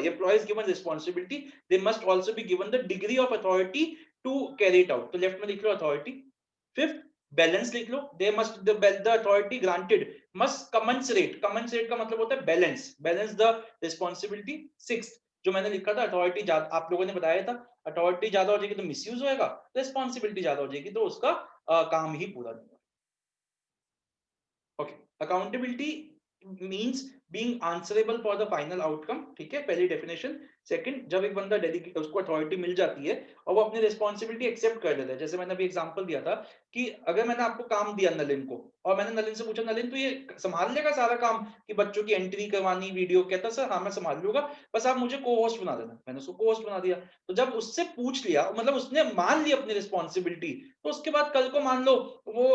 employee is given responsibility, they must also be given the degree of authority to carry it out. तो left में लिख लो authority. Fifth, balance लिख लो, they must the authority granted must commensurate. Commensurate का मतलब होता है balance, balance the responsibility. Sixth, जो मैंने लिखा था अथॉरिटी आप लोगों ने बताया था, अथॉरिटी ज्यादा हो जाएगी तो मिसयूज होएगा, रिस्पॉन्सिबिलिटी ज्यादा हो जाएगी तो उसका काम ही पूरा नहीं होगा। Okay, accountability means being answerable for the final outcome. ठीक है, पहली डेफिनेशन। सेकंड, जब एक बंदा डेलीगेट उसको अथॉरिटी मिल जाती है और वो अपनी रिस्पॉन्सिबिलिटी एक्सेप्ट कर लेता है। जैसे मैंने अभी एग्जांपल दिया था कि अगर मैंने आपको काम दिया नलिन को और मैंने नलिन से पूछा नलिन तो ये संभाल लेगा सारा काम कि बच्चों की एंट्री करवानी, वीडियो, कहता सर हाँ मैं संभाल लूंगा, बस आप मुझे को होस्ट बना देना। मैंने उसको को होस्ट बना दिया। तो जब उससे पूछ लिया, मतलब उसने मान ली अपनी रिस्पॉन्सिबिलिटी, तो उसके बाद कल को मान लो वो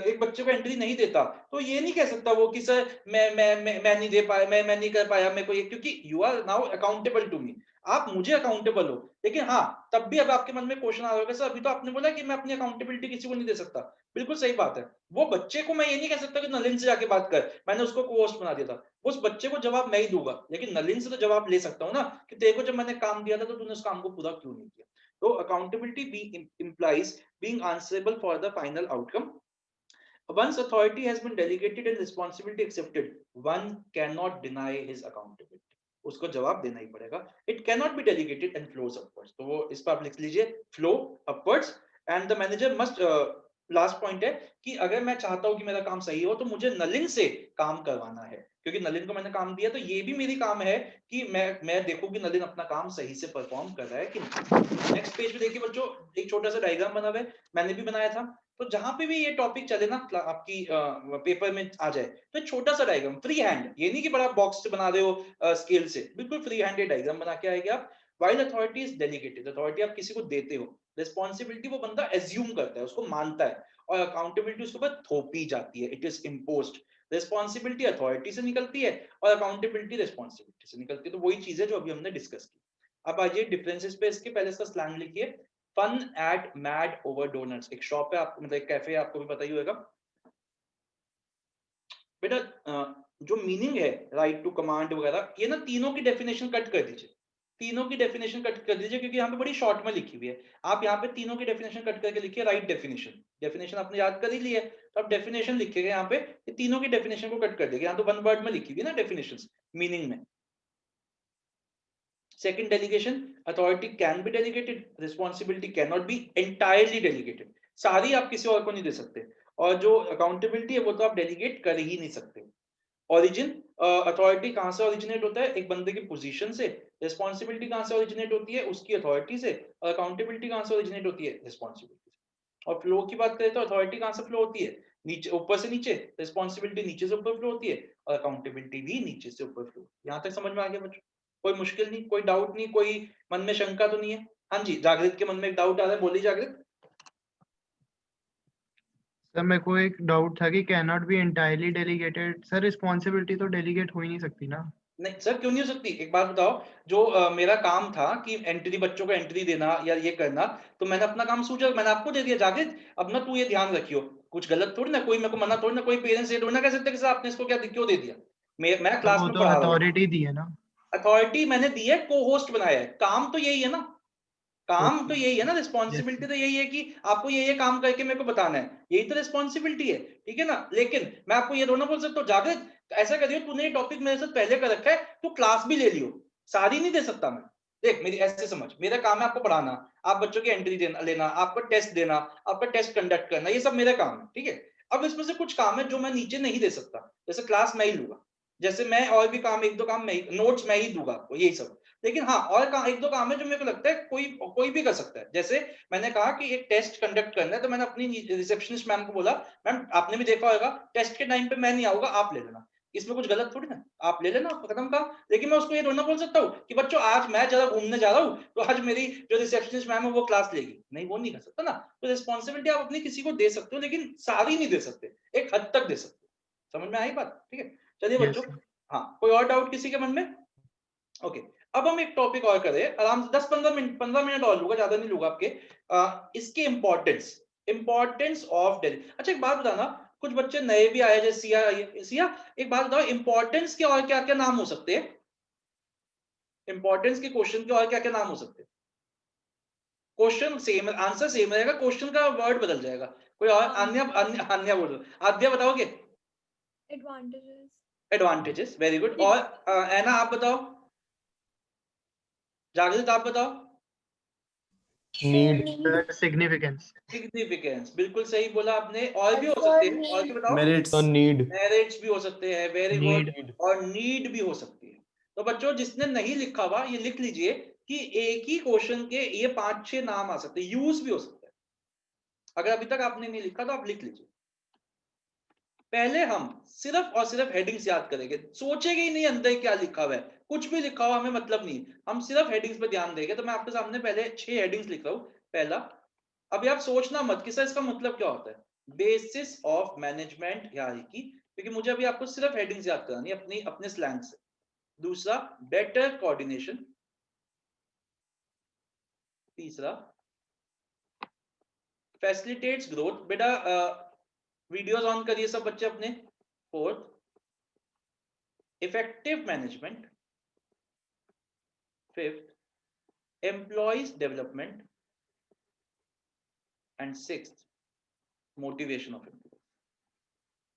एक बच्चे को एंट्री नहीं देता, तो ये नहीं कह सकता वो कि सर मैं नहीं दे पाया, मैं नहीं कर पाया, मेरे को ये, क्योंकि you are now accountable to me, आप मुझे अकाउंटेबल हो। लेकिन हाँ, तब भी अब आपके मन में क्वेश्चन आ रहा होगा सर अभी तो आपने बोला कि मैं अपनी अकाउंटेबिलिटी किसी को नहीं दे सकता। बिल्कुल सही बात है। वो बच्चे को मैं ये नहीं कह सकता कि नलिन से जाके बात कर, मैंने उसको को-होस्ट बना दिया था, उस बच्चे को जवाब मैं ही दूंगा, लेकिन नलिन से तो जवाब ले सकता हूँ ना कि तेरे को जब मैंने काम दिया था तो तूने उस काम को पूरा क्यों नहीं किया। तो accountability be implies being answerable for the final outcome. Once authority has been delegated and responsibility accepted, one cannot deny his accountability. उसको जवाब देना ही पड़ेगा। It cannot be delegated and flows upwards. तो वो इस पर आप लिख लीजिए flow upwards and the manager must last point है कि अगर मैं चाहता हूं कि मेरा काम सही हो तो मुझे नलिन से काम करवाना है, क्योंकि नलिन को मैंने काम दिया तो ये भी मेरी काम है कि मैं देखूं कि नलिन अपना काम सही से परफॉर्म कर रहा है कि नहीं। नेक्स्ट पेज पे देखिए बच्चों, एक छोटा सा डायग्राम बना हुआ है, मैंने भी बनाया था। तो जहां पे भी ये टॉपिक चले ना आपकी पेपर में आ जाए, तो छोटा सा डायग्राम फ्री हैंड, ये नहीं कि बड़ा बॉक्स से बना रहे हो स्केल से, बिल्कुल फ्री हैंड डायग्राम बना के आएंगे आप। While authority is delegated, authority आप किसी को देते हो, रिस्पॉन्सिबिलिटी वो बंदा एज्यूम करता है, उसको मानता है, और अकाउंटेबिलिटी उसके ऊपर थोपी जाती है, it is imposed. Responsibility authority से निकलती है और अकाउंटेबिलिटी रिस्पॉन्सिबिलिटी से निकलती है। तो वही चीज है जो अभी हमने डिस्कस की। अब आइए डिफरेंसेस पे, इसके पहले इसका स्लैंग लिखिए। Fun at mad over donuts, एक शॉप है आपको, मतलब एक कैफे है, आपको भी पता ही होगा बेटा। जो मीनिंग है राइट टू कमांड वगैरह, ये ना तीनों की डेफिनेशन कट कर दीजिए, तीनों की डेफिनेशन कट कर दीजिए, क्योंकि यहाँ पे बड़ी शॉर्ट में लिखी हुई है। आप यहाँ पे तीनों की डेफिनेशन कट करके लिखिए राइट डेफिनेशन। डेफिनेशन आपने याद कर ही ली है, तो आप डेफिनेशन लिखिएगा यहाँ पे, ये तीनों की डेफिनेशन को कट कर देगा। यहाँ तो वन वर्ड में लिखी हुई है ना डेफिनेशन मीनिंग में। Second delegation, authority can be delegated, responsibility cannot be entirely delegated. सारी आप किसी और को नहीं दे सकते, और जो अकाउंटेबिलिटी है वो तो आप डेलीगेट कर ही नहीं सकते। ओरिजिन, अथॉरिटी कहां से ओरिजिनेट होता है? एक बंदे की पोजीशन से। रिस्पॉन्सिबिलिटी कहां से ओरिजिनेट होती है? उसकी अथॉरिटी से। और अकाउंटेबिलिटी कहां से ओरिजिनेट होती है? रिस्पॉन्सिबिलिटी से। और फ्लो की बात करें तो अथॉरिटी कहां से फ्लो होती है? नीचे, ऊपर से नीचे। रिस्पॉन्सिबिलिटी नीचे से ऊपर फ्लो होती है, और अकाउंटेबिलिटी भी नीचे से ऊपर फ्लो। यहां तक समझ में आ गया बच्चों? कोई मुश्किल नहीं, कोई डाउट नहीं, कोई मन में शंका तो नहीं है? हाँ जी, जागृत के मन में एक डाउट आ रहा है, बोलिए जागृत। सर मेरे को एक डाउट था कि can not be entirely delegated. Sir responsibility तो डेलीगेट हो ही नहीं सकती ना। नहीं सर, क्यों नहीं हो सकती? एक बात बताओ, जो मेरा काम था कि एंट्री, बच्चों को एंट्री देना या ये करना, तो मैंने अपना काम सूझा, मैंने आपको दे दिया जाके। अब ना तू ये ध्यान रखियो, कुछ गलत थोड़ी ना, कोई मेरे को मना थोड़ी ना, कोई पेरेंट्स ये थोड़ी ना कह सकते कि सर आपने इसको क्या क्यों दे दिया। मैं क्लास वो में तो पढ़ा रहा हूँ, अथॉरिटी दी है ना। अथॉरिटी मैंने दी है, को होस्ट बनाया है, काम तो यही है ना, काम तो Okay. यही है ना, Yes, रिस्पॉन्सिबिलिटी sir. तो यही है कि आपको ये काम करके मेरे को बताना है, यही तो रिस्पॉन्सिबिलिटी है, ठीक है ना। लेकिन मैं आपको ये दोनों बोल सकता हूँ, जाकर ऐसा करियो, तूने ये टॉपिक मेरे साथ पहले कर रखा है, तू क्लास भी ले लियो, सारी नहीं दे सकता मैं। देख मेरी ऐसे समझ, मेरा काम है आपको पढ़ाना, आप बच्चों की एंट्री देना लेना, आपको टेस्ट देना, आपका टेस्ट कंडक्ट करना, ये सब मेरा काम है, ठीक है। अब इसमें से कुछ काम है जो मैं नीचे नहीं दे सकता, जैसे क्लास मैं ही लूंगा, जैसे मैं और भी काम, एक दो काम मैं ही, नोट्स मैं ही दूंगा आपको, यही सब। लेकिन हाँ, और काम, एक दो काम है जो मेरे को लगता है कोई भी कर सकता है। जैसे मैंने कहा कि एक टेस्ट कंडक्ट करना है, तो मैंने अपनी रिसेप्शनिस्ट मैम को बोला, मैम आपने भी देखा होगा टेस्ट के टाइम पे मैं नहीं आऊंगा, आप ले लेना, इसमें कुछ गलत थोड़ी ना, आप ले लेना, खत्म काम। लेकिन मैं उसको ये थोड़ी ना बोल सकता हूँ कि बच्चों आज मैं जरा घूमने जा रहा हूँ, तो आज मेरी जो रिसेप्शनिस्ट मैम है वो क्लास लेगी, नहीं, वो नहीं कर सकता ना। तो रिस्पॉन्सिबिलिटी आप अपनी किसी को दे सकते हो, लेकिन सारी नहीं दे सकते, एक हद तक दे सकते हो। समझ में आई बात? ठीक है, चलिए Yes, बच्चों। sir. हाँ, कोई और डाउट किसी के मन में? ओके, अब हम एक टॉपिक और करें आराम से, 10-15 मिनट और लूंगा, ज्यादा नहीं लूंगा आपके। इसके इंपॉर्टेंस ऑफ डेली। अच्छा एक बात बताना, कुछ बच्चे नए भी आए, जैसे सिया, एक बात बताओ, इंपॉर्टेंस के और क्या क्या नाम हो सकते हैं? इंपॉर्टेंस के क्वेश्चन के और क्या क्या नाम हो सकते हैं? क्वेश्चन सेम, आंसर सेम रहेगा, क्वेश्चन का वर्ड बदल जाएगा। कोई और? अन्य बोलो, आद्या बताओगे? एडवांटेजेस। Advantages, very good. और एना आप बताओ, जागृत आप बताओ। Need. Sir, significance. सिग्निफिकेंस, बिल्कुल सही बोला आपने। और भी हो सकते हैं, और भी बताओ। Merits. So need. मेरिट्स भी हो सकते हैं, वेरी गुड। Need. और नीड भी हो सकती है। तो बच्चों जिसने नहीं लिखा हुआ ये लिख लीजिए कि एक ही क्वेश्चन के ये 5-6 नाम आ सकते हैं, यूज भी हो सकता है। अगर अभी तक आपने नहीं लिखा तो आप लिख लीजिए। पहले हम सिर्फ और सिर्फ हेडिंग्स याद करेंगे, सोचेंगे ही नहीं अंदर क्या लिखा हुआ है, कुछ भी लिखा हुआ हमें मतलब नहीं, हम सिर्फ हेडिंग्स पे ध्यान देंगे। तो मैं आपके सामने पहले 6 हेडिंग्स लिख रहा हूं। पहला, अभी आप सोचना मत कि सर इसका मतलब क्या होता है, बेसिस ऑफ मैनेजमेंट हायरार्की, क्योंकि मुझे अभी आपको सिर्फ हेडिंग्स याद करानी है अपने स्लैंग से। दूसरा, बेटर कोऑर्डिनेशन। तीसरा, फैसिलिटेट्स ग्रोथ। बेटा वीडियोस ऑन करिए सब बच्चे अपने। Fourth, effective management. Fifth, employees development. And sixth, motivation of employees.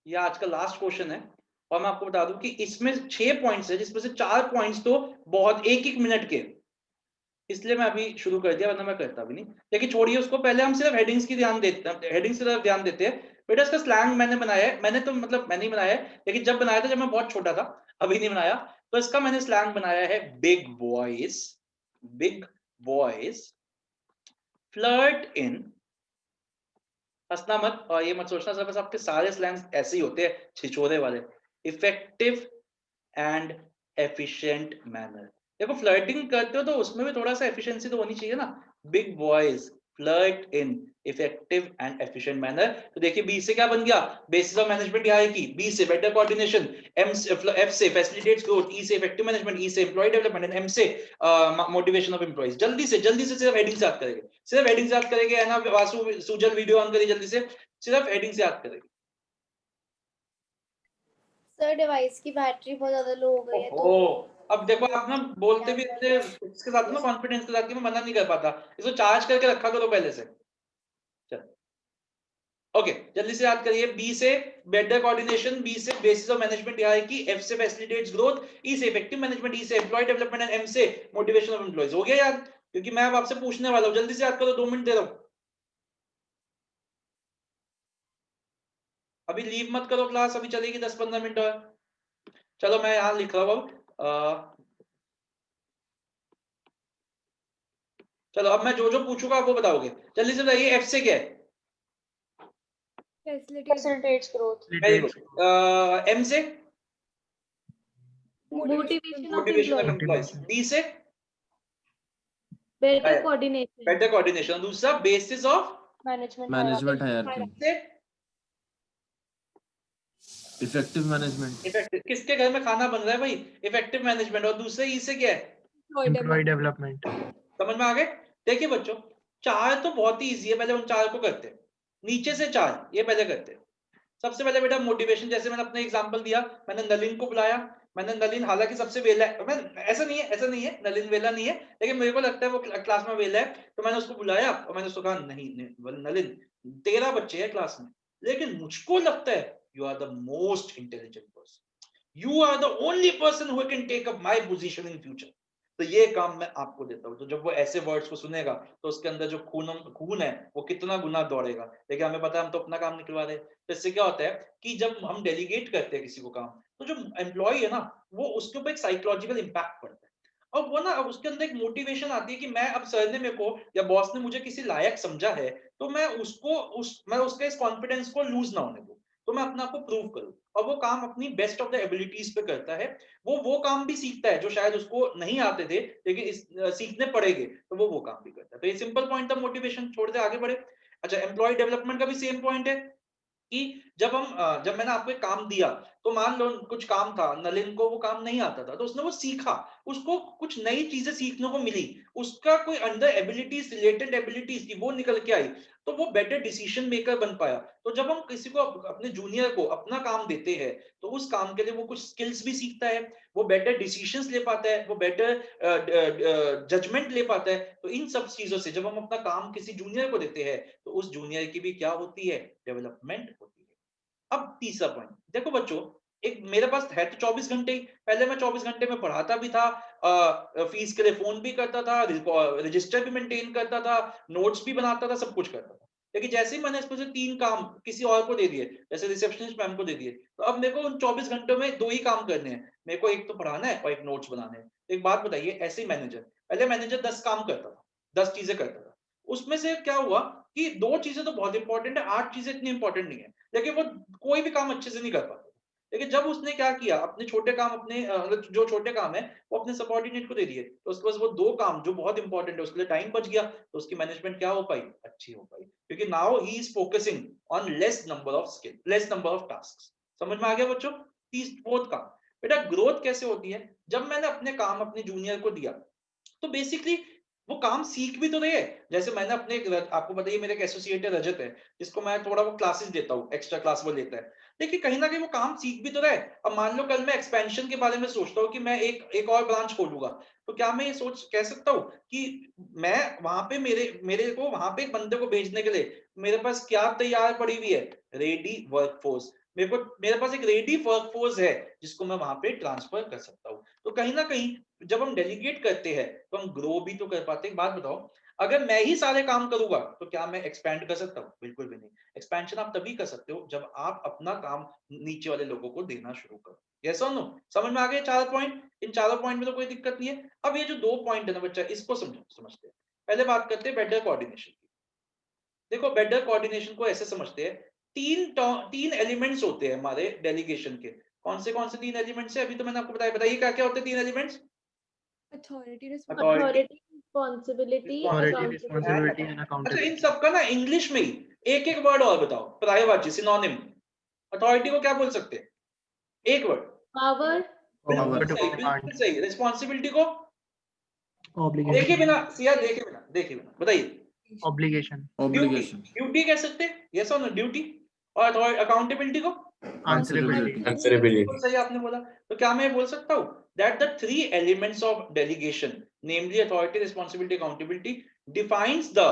ये आज का लास्ट क्वेश्चन है, और मैं आपको बता दूं कि इसमें 6 पॉइंट्स है, जिसमें से 4 पॉइंट्स तो बहुत 1-1 मिनट के, इसलिए मैं अभी शुरू कर दिया, वरना मैं करता भी नहीं। लेकिन छोड़िए उसको, पहले हम सिर्फ हेडिंग्स की ध्यान देते हैं, हेडिंग्स की तरफ ध्यान देते हैं। बेटा इसका स्लैंग मैंने बनाया है, मैंने तो मतलब मैंने ही बनाया है, लेकिन जब बनाया था जब मैं बहुत छोटा था, अभी नहीं बनाया। तो इसका मैंने स्लैंग बनाया है, बिग बॉयज फ्लर्ट इन। हंसना मत और ये मत सोचना सर बस आपके सारे स्लैंग्स ऐसे ही होते हैं छिछोरे वाले। Effective and efficient manner. देखो फ्लर्टिंग करते हो तो उसमें भी थोड़ा सा एफिशिएंसी तो होनी चाहिए ना। Big boys flirt in effective and efficient manner. तो देखिए बी से क्या बन गया, basis of management hierarchy. B से बेटर कोऑर्डिनेशन। एफ से फैसिलिटेट्स ग्रोथ। ई से इफेक्टिव मैनेजमेंट। ई से एम्प्लॉय डेवलपमेंट। एंड एम से मोटिवेशन ऑफ एम्प्लॉइज। जल्दी से सिर्फ हेडिंग्स याद करेंगे, सिर्फ हेडिंग्स याद करेंगे। है ना वासु सुजल, वीडियो ऑन करिए जल्दी से, सिर्फ हेडिंग्स याद करेंगे। सर डिवाइस की बैटरी बहुत ज्यादा लो हो गई है तो अब देखो आप ना बोलते भी इतने इसके साथ ना कॉन्फिडेंस के साथ कि मैं मना नहीं कर पाता, इसको चार्ज करके रखा करो पहले से। चल ओके, जल्दी से याद करिए। बी से बेटर कोऑर्डिनेशन। बी से basis of management hierarchy. F से फैसिलिटेट्स ग्रोथ। ई से इफेक्टिव मैनेजमेंट। ई से एम्प्लॉय डेवलपमेंट। एंड एम से मोटिवेशन ऑफ एम्प्लॉइज। हो गया याद? क्योंकि मैं अब आपसे पूछने वाला हूं, जल्दी से याद करो, 2 मिनट दे रहा हूं। अभी लीव मत करो, क्लास अभी चलेगी 10-15 मिनट और। चलो मैं यहां लिख रहा हूं। चलो अब मैं जो जो पूछूंगा आप वो बताओगे। जल्दी से बताइए, एफ से क्या है? Facilitates growth. Very good. M से motivation motivation of employees. B से बेटर कोऑर्डिनेशन। Better coordination. दूसरा, basis of Management Management hierarchy. hierarchy. से Effective management. इफेक्टिव, किसके घर में खाना बन रहा है भाई? Effective management. और दूसरे ई से क्या है? Employee development. समझ में आ गए? देखिए बच्चों, 4 तो बहुत ही इजी है, पहले उन 4 को करते हैं। नीचे से 4 ये पहले करते हैं। सबसे पहले बेटा मोटिवेशन, जैसे मैंने अपने एग्जांपल दिया, मैंने नलिन को बुलाया। मैंने नलिन हालांकि सबसे वेला है, मैं ऐसा नहीं है नलिन वेला नहीं है, लेकिन मेरे को लगता है वो क्लास में वेला है, तो मैंने उसको बुलाया और मैंने उसको कहा नहीं नलिन 13 बच्चे हैं क्लास में, लेकिन मुझको लगता है you are the most intelligent person, you are the only person who can take up my position in future, तो ये काम मैं आपको देता हूँ। तो जब वो ऐसे वर्ड्स को सुनेगा तो उसके अंदर जो खून है वो कितना गुना दौड़ेगा। लेकिन हमें पता है हम तो अपना काम निकलवा रहे हैं। तो इससे क्या होता है कि जब हम डेलीगेट करते हैं किसी को काम, तो जो एम्प्लॉय है ना वो उसके ऊपर एक साइकोलॉजिकल इंपैक्ट पड़ता है, और वो ना अब उसके अंदर एक मोटिवेशन आती है कि मैं अब सर ने मेरे को या बॉस ने मुझे किसी लायक समझा है, तो मैं उसके इस कॉन्फिडेंस को लूज ना होने दूं, तो मैं अपने आप को प्रूव करूं। और वो काम अपनी बेस्ट ऑफ द एबिलिटीज पे करता है। वो काम भी सीखता है जो शायद उसको नहीं आते थे, लेकिन सीखने पड़ेंगे, तो वो काम भी करता है। तो ये सिंपल पॉइंट था मोटिवेशन। छोड़ते आगे बढ़े। अच्छा, एम्प्लॉय डेवलपमेंट का भी सेम पॉइंट है कि जब मैंने आपको एक काम दिया, तो मान लो कुछ काम था, नलिन को वो काम नहीं आता था, तो उसने वो सीखा, उसको कुछ नई चीजें सीखने को मिली, उसका कोई अंदर एबिलिटीज, रिलेटेड एबिलिटीज थी, वो निकल के आई, तो वो बेटर डिसीजन मेकर बन पाया। तो जब हम किसी को अपने जूनियर को अपना काम देते हैं, तो उस काम के लिए वो कुछ स्किल्स भी सीखता है, वो बेटर डिसीजंस ले पाता है, वो बेटर जजमेंट ले पाता है। तो इन सब चीजों से जब हम अपना काम किसी जूनियर को देते हैं, तो उस जूनियर की भी क्या होती है? डेवलपमेंट होती है। अब तीसरा पॉइंट देखो बच्चों, एक मेरे पास है तो 24 घंटे ही। पहले मैं 24 घंटे में पढ़ाता भी था, फीस के लिए फोन भी करता था, रजिस्टर भी मेंटेन करता था, नोट्स भी बनाता था, सब कुछ करता था। लेकिन जैसे ही मैंने इसमें से 3 काम किसी और को दे दिए, जैसे रिसेप्शनिस्ट मैम को दे दिए, तो अब मेरे को उन 24 घंटों में 2 ही काम करने हैं। मेरे को एक तो पढ़ाना है और एक नोट्स बनाने हैं। एक बात बताइए, ऐसे ही मैनेजर, पहले मैनेजर 10 काम करता था, 10 चीजें करता था, उसमें से क्या हुआ कि 2 चीजें तो बहुत इंपॉर्टेंट है, 8 चीजें इतनी इंपॉर्टेंट नहीं है, लेकिन वो कोई भी काम अच्छे से नहीं कर पाता। लेकिन जब उसने क्या किया, अपने छोटे काम, जो छोटे काम है वो अपने सबऑर्डिनेट को दे दिए, तो उसके पास वो 2 काम जो बहुत इंपॉर्टेंट है उसके लिए टाइम बच गया, तो उसकी मैनेजमेंट क्या हो पाई? अच्छी हो पाई, क्योंकि now he is focusing on less number of task. समझ में आ गया बच्चों? फोर्थ काम, बेटा ग्रोथ कैसे होती है? जब मैंने अपने काम अपने जूनियर को दिया, तो बेसिकली वो काम सीख भी तो रहे हैं। जैसे मैंने आपको बताइए, मेरे एक एसोसिएट रजत है, जिसको मैं थोड़ा वो क्लासेस देता हूँ, एक्स्ट्रा क्लास वो लेता है, लेकिन कहीं ना कहीं वो काम सीख भी तो रहे। अब मान लो कल मैं एक्सपेंशन के बारे में सोचता हूँ कि मैं एक और ब्रांच खोलूंगा, तो क्या मैं ये कह सकता हूँ कि मैं वहां पे मेरे को वहां पे एक बंदे को भेजने के लिए मेरे पास क्या तैयार पड़ी हुई है? Ready workforce. मेरे पास एक रेडी वर्कफोर्स है जिसको मैं वहां पे ट्रांसफर कर सकता हूँ। तो कहीं ना कहीं जब हम डेलीगेट करते हैं तो हम ग्रो भी तो कर पाते हैं। बात बताओ, अगर मैं ही सारे काम करूंगा तो क्या मैं एक्सपैंड कर सकता हूँ? बिल्कुल भी नहीं। एक्सपेंशन आप तभी कर सकते हो जब आप अपना काम नीचे वाले लोगों को देना शुरू करो। यस और नो? समझ में आ गए 4 पॉइंट? इन चारों पॉइंट में तो कोई दिक्कत नहीं है। अब ये जो 2 पॉइंट है ना बच्चा, इसको समझते हैं। पहले बात करते हैं बेटर कोऑर्डिनेशन की। देखो, बेटर कोऑर्डिनेशन को ऐसे समझते हैं, तीन एलिमेंट्स होते हैं हमारे डेलीगेशन के। कौन से 3 एलिमेंट्स है? अभी तो मैंने आपको बताया। बताइए क्या क्या होते हैं 3 elements? Authority, Authority, responsibility, Authority, accountability. responsibility and अच्छा, इन accountability. सबका ना इंग्लिश में ही एक एक वर्ड और बताओ, पर्यायवाची, सिनोनिम। अथॉरिटी को क्या बोल सकते हैं? एक वर्ड। Power, बिल्कुल to सही, command. बिल्कुल सही। रिस्पॉन्सिबिलिटी को देखे Obligation. बिना, सिया देखे बिना बताइए। Obligation. Obligation. ड्यूटी कह सकते हैं, यस और नो? ड्यूटी। और अकाउंटेबिलिटी को Answerability. Answerability. बिल्कुल सही आपने बोला। तो क्या मैं बोल सकता हूँ that the 3 elements of delegation, namely authority, responsibility, accountability, defines the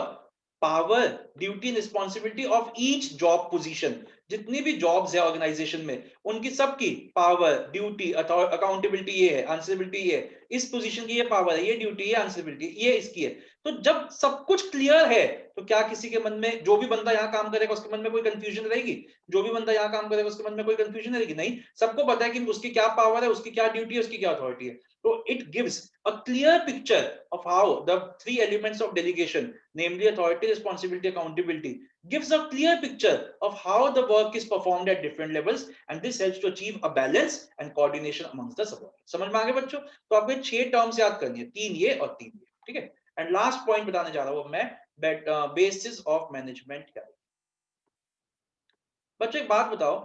power, duty and responsibility of each job position। जितनी भी जॉब्स है ऑर्गेनाइजेशन में, उनकी सबकी पावर, ड्यूटी, अकाउंटेबिलिटी ये है, आंसरेबिलिटी ये है। इस पोजीशन की ये पावर है, ये ड्यूटी, ये आंसरेबिलिटी, ये इसकी है। तो जब सब कुछ क्लियर है, तो क्या किसी के मन में, जो भी बंदा यहाँ काम करेगा उसके मन में कोई कंफ्यूजन रहेगी? जो भी बंदा यहाँ काम करेगा उसके मन में कोई कंफ्यूजन रहेगी? नहीं। सबको पता है कि उसकी क्या पावर है, उसकी क्या ड्यूटी है, उसकी क्या अथॉरिटी है। तो it gives a clear picture of how the 3 elements of delegation, namely authority, responsibility, accountability, gives a clear picture of how the work is performed at different levels, and this helps to achieve a balance and coordination amongst the subordinates। समझ में आ गए बच्चों? तो आपको 6 terms याद करनी है, 3 ये और 3 ये, ठीक है। एंड लास्ट पॉइंट बताने जा रहा हूं मैं, बेसिस ऑफ मैनेजमेंट क्या है। बच्चों एक बात बताओ,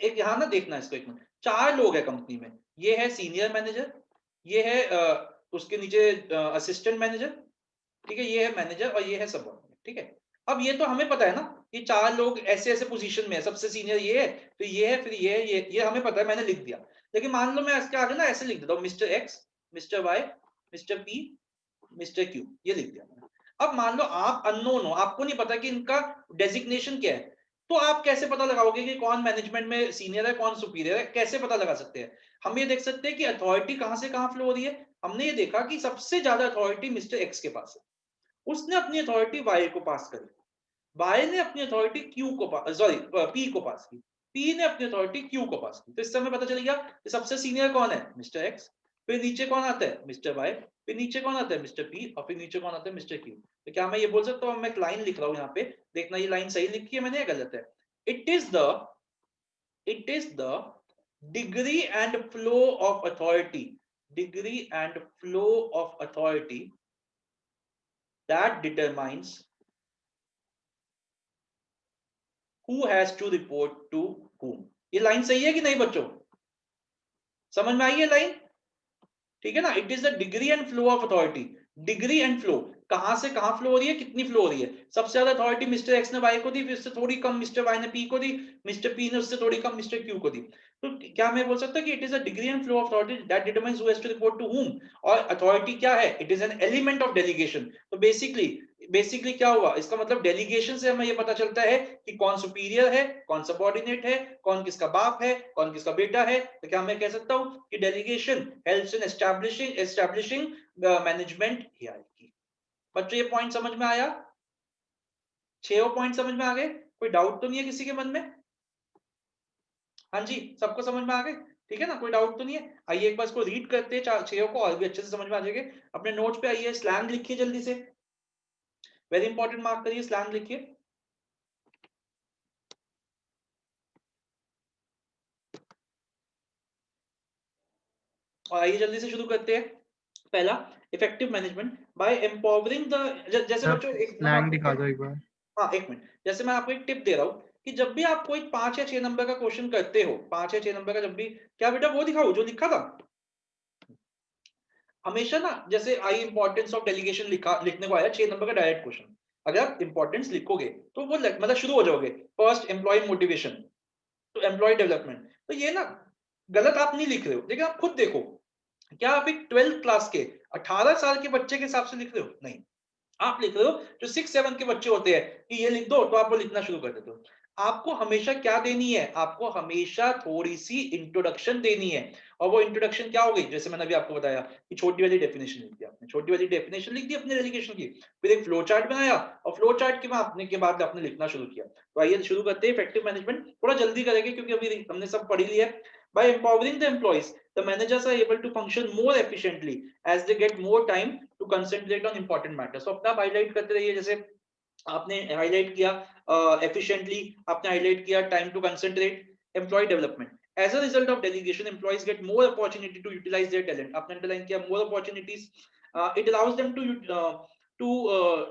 एक यहाँ ना देखना इसको एक मिनट, 4 लोग है कंपनी में, ये है सीनियर मैनेजर, ये है उसके नीचे असिस्टेंट मैनेजर, ठीक है, ये है मैनेजर और ये है सबऑर्डिनेट, ठीक है। अब ये तो हमें पता है ना कि 4 लोग ऐसे ऐसे पोजीशन में है, सबसे सीनियर ये है, तो ये है, फिर ये है, ये हमें पता है, मैंने लिख दिया। लेकिन मान लो मैं इसके आगे ना ऐसे लिख देता हूँ, mister X, mister Y, mister P, mister Q, ये लिख दिया मैंने। अब मान लो आप अननोन हो, आपको नहीं पता कि इनका डेजिग्नेशन क्या है, तो आप कैसे पता लगाओगे कि कौन मैनेजमेंट में सीनियर है, कौन सुपीरियर है? कैसे पता लगा सकते हैं? हम ये देख सकते हैं कि अथॉरिटी कहां से कहां फ्लो हो रही है। हमने ये देखा कि सबसे ज्यादा अथॉरिटी मिस्टर एक्स के पास है, उसने अपनी अथॉरिटी वाई को पास करी, वाई ने अपनी अथॉरिटी क्यू को पी को पास की, पी ने अपनी अथॉरिटी क्यू को पास की। तो इससे हमें पता चल गया कि सबसे सीनियर कौन है, मिस्टर एक्स, फिर नीचे कौन आता है, मिस्टर वाई, फिर नीचे कौन आता है, मिस्टर पी, और फिर नीचे कौन आता है, मिस्टर क्यू। तो क्या मैं ये बोल सकता हूँ, मैं एक लाइन लिख रहा हूँ यहाँ पे, देखना ये लाइन सही लिखी है मैंने या गलत है। It is the degree and flow of authority, degree and flow of authority that determines who has to report to whom। ये लाइन सही है कि नहीं बच्चों, समझ में आई है लाइन? ठीक है ना। It is the degree and flow of authority, degree and flow, कहां से कहां फ्लो हो रही है, कितनी फ्लो हो रही है। सबसे ज्यादा अथॉरिटी मिस्टर एक्स ने वाई को दी, फिर उससे थोड़ी कम मिस्टर वाई ने पी को दी, मिस्टर पी ने उससे थोड़ी कम मिस्टर क्यू को दी। तो क्या मैं बोल सकता हूं कि it is a degree and flow of authority that determines who has to report to whom। और अथॉरिटी क्या है, it is an element of delegation. तो बेसिकली क्या हुआ, इसका मतलब डेलीगेशन से हमें ये पता चलता है कि कौन सुपीरियर है, कौन सबऑर्डिनेट है, कौन किसका बाप है, कौन किसका बेटा है। तो क्या मैं कह सकता हूं कि delegation helps in establishing the management hierarchy. बच्चों ये पॉइंट समझ में आया, 6 पॉइंट समझ में आ गए? कोई डाउट तो नहीं है किसी के मन में? हाँ जी, सबको समझ में आ गए, ठीक है ना, कोई डाउट तो नहीं है। आइए एक बार इसको रीड करते हैं, 6 को और भी अच्छे से समझ में आ जाएंगे। अपने नोट्स पे आइए, स्लैंग लिखिए जल्दी से, वेरी इंपॉर्टेंट, मार्क करिए, स्लैंग लिखिए। और आइए जल्दी से शुरू करते हैं। पहला, effective management by empowering the, जैसे बच्चों एक स्लैंग दिखा दो एक बार। हाँ एक मिनट, जैसे मैं आपको एक टिप दे रहा हूँ कि जब भी आप कोई 5 या 6 नंबर का क्वेश्चन करते हो, 5 या 6 नंबर का, जब भी, क्या बेटा वो दिखाओ जो लिखा था हमेशा ना, जैसे आई इंपॉर्टेंस ऑफ डेलीगेशन लिखने को आया 6 नंबर का डायरेक्ट क्वेश्चन, अगर आप इंपॉर्टेंस लिखोगे तो वो मतलब शुरू हो जाओगे, first employee motivation to employee development. तो ये ना गलत आप नहीं लिख रहे हो, लेकिन आप खुद देखो, क्या आप एक 12th क्लास के 18 साल के बच्चे के हिसाब से लिख रहे हो? नहीं, आप लिख रहे हो जो 6-7 के बच्चे होते हैं कि ये लिख दो, तो आप वो लिखना शुरू कर देते हो। आपको हमेशा क्या देनी है, आपको हमेशा थोड़ी सी इंट्रोडक्शन देनी है। और वो इंट्रोडक्शन क्या हो गई, जैसे मैंने अभी आपको बताया कि छोटी वाली डेफिनेशन लिख दी आपने, छोटी वाली डेफिनेशन लिख दी अपने डेलीगेशन की, फिर एक फ्लो चार्ट बनाया और फ्लो चार्ट के बाद आपने लिखना शुरू किया। तो आइए शुरू करते हैं इफेक्टिव मैनेजमेंट, थोड़ा जल्दी करेंगे क्योंकि अभी हमने सब पढ़ लिया है। By empowering the employees, the managers are able to function more efficiently as they get more time to concentrate on important matters। तो अपना हाईलाइट करते रहिए, जैसे आपने हाईलाइट किया efficiently, आपने हाईलाइट किया time to concentrate, employee development। As a result of delegation, employees get more opportunity to utilize their talent। आपने underline किया more opportunities, it allows them to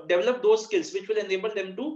develop those skills which will enable them to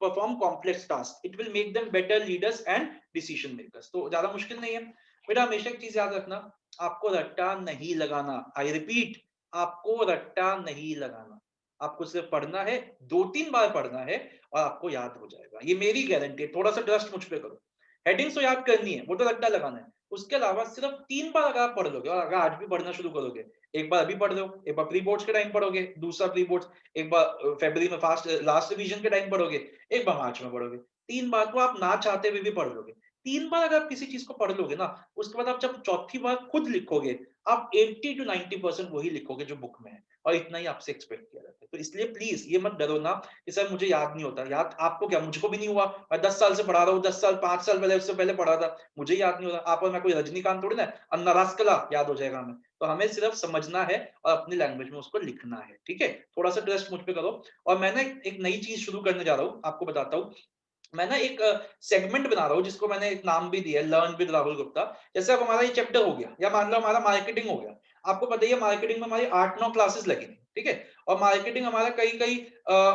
perform complex tasks। It will make them better leaders and decision makers। तो ज्यादा मुश्किल नहीं है बेटा। हमेशा एक चीज याद रखना, आपको रट्टा नहीं लगाना। आई रिपीट, आपको रट्टा नहीं लगाना, आपको सिर्फ पढ़ना है, 2-3 बार पढ़ना है और आपको याद हो जाएगा, ये मेरी गारंटी है। थोड़ा सा ट्रस्ट मुझ पे करो, हेडिंग्स तो याद करनी है, वो तो रट्टा लगाना है। उसके अलावा सिर्फ 3 बार अगर आप पढ़ लोगे और अगर आज भी पढ़ना शुरू करोगे, एक बार अभी पढ़ लो, एक बार प्री बोर्ड्स के टाइम पढ़ोगे, दूसरा प्री बोर्ड्स, एक बार फरवरी में फास्ट लास्ट रिवीजन के टाइम पढ़ोगे, एक बार मार्च में पढ़ोगे। 3 बार को आप ना चाहते हुए भी पढ़ लोगे। 3 बार अगर आप किसी चीज को पढ़ लोगे ना, उसके बाद आप जब चौथी बार खुद लिखोगे, आप 80 to 90% वही लिखोगे जो बुक में है, और इतना ही आपसे एक्सपेक्ट किया जाता है। तो इसलिए प्लीज ये मत डरो ना कि सर मुझे याद नहीं होता। याद आपको क्या, मुझको भी नहीं हुआ, मैं 10 साल से पढ़ा रहा हूँ, 10 साल 5 साल पहले, उससे पहले पढ़ा था, मुझे याद नहीं होता। आप और मैं कोई रजनीकांत थोड़ी ना, अन्ना रास्कला याद हो जाएगा हमें। तो हमें सिर्फ समझना है और अपनी लैंग्वेज में उसको लिखना है, ठीक है। थोड़ा सा ट्रस्ट मुझ पे करो। और मैं ना एक नई चीज शुरू करने जा रहा हूँ, आपको बताता हूँ। मैं ना एक सेगमेंट बना रहा हूँ जिसको मैंने एक नाम भी दिया है, लर्न विद राहुल गुप्ता। जैसे अब हमारा ये चैप्टर हो गया, या मान लो हमारा मार्केटिंग हो गया, आपको पता ही है मार्केटिंग में हमारी 8-9 क्लासेस लगी थी, ठीक है। और मार्केटिंग हमारा कई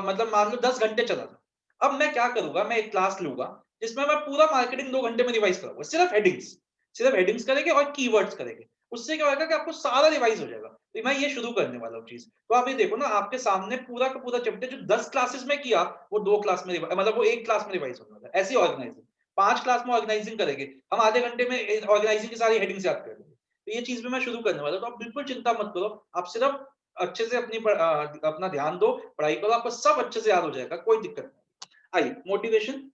मतलब मान लो 10 घंटे चला था। अब मैं क्या करूंगा, मैं एक क्लास लूंगा जिसमें मैं पूरा मार्केटिंग 2 घंटे में रिवाइज करूंगा, सिर्फ हेडिंग्स करेंगे और कीवर्ड्स करेंगे। उससे क्या होगा कि आपको सारा रिवाइज हो जाएगा। तो मैं ये शुरू करने वाला हूँ चीज। तो आप ये देखो ना, आपके सामने पूरा का पूरा चैप्टर जो 10 क्लासेस में किया वो 2 क्लास में मतलब वो 1 क्लास में रिवाइज होने वाला है। ऐसी ऑर्गेनाइजिंग 5 क्लास में ऑर्गेनाइजिंग करेंगे, हम आधे घंटे में ऑर्गेनाइजिंग की सारी हेडिंग्स याद कर लेंगे। तो ये चीज भी मैं शुरू करने वाला हूँ। तो आप बिल्कुल चिंता मत करो, आप सिर्फ अच्छे से अपना ध्यान दो, पढ़ाई करो, आपको सब अच्छे से याद हो जाएगा, कोई दिक्कत नहीं। आइए, motivation.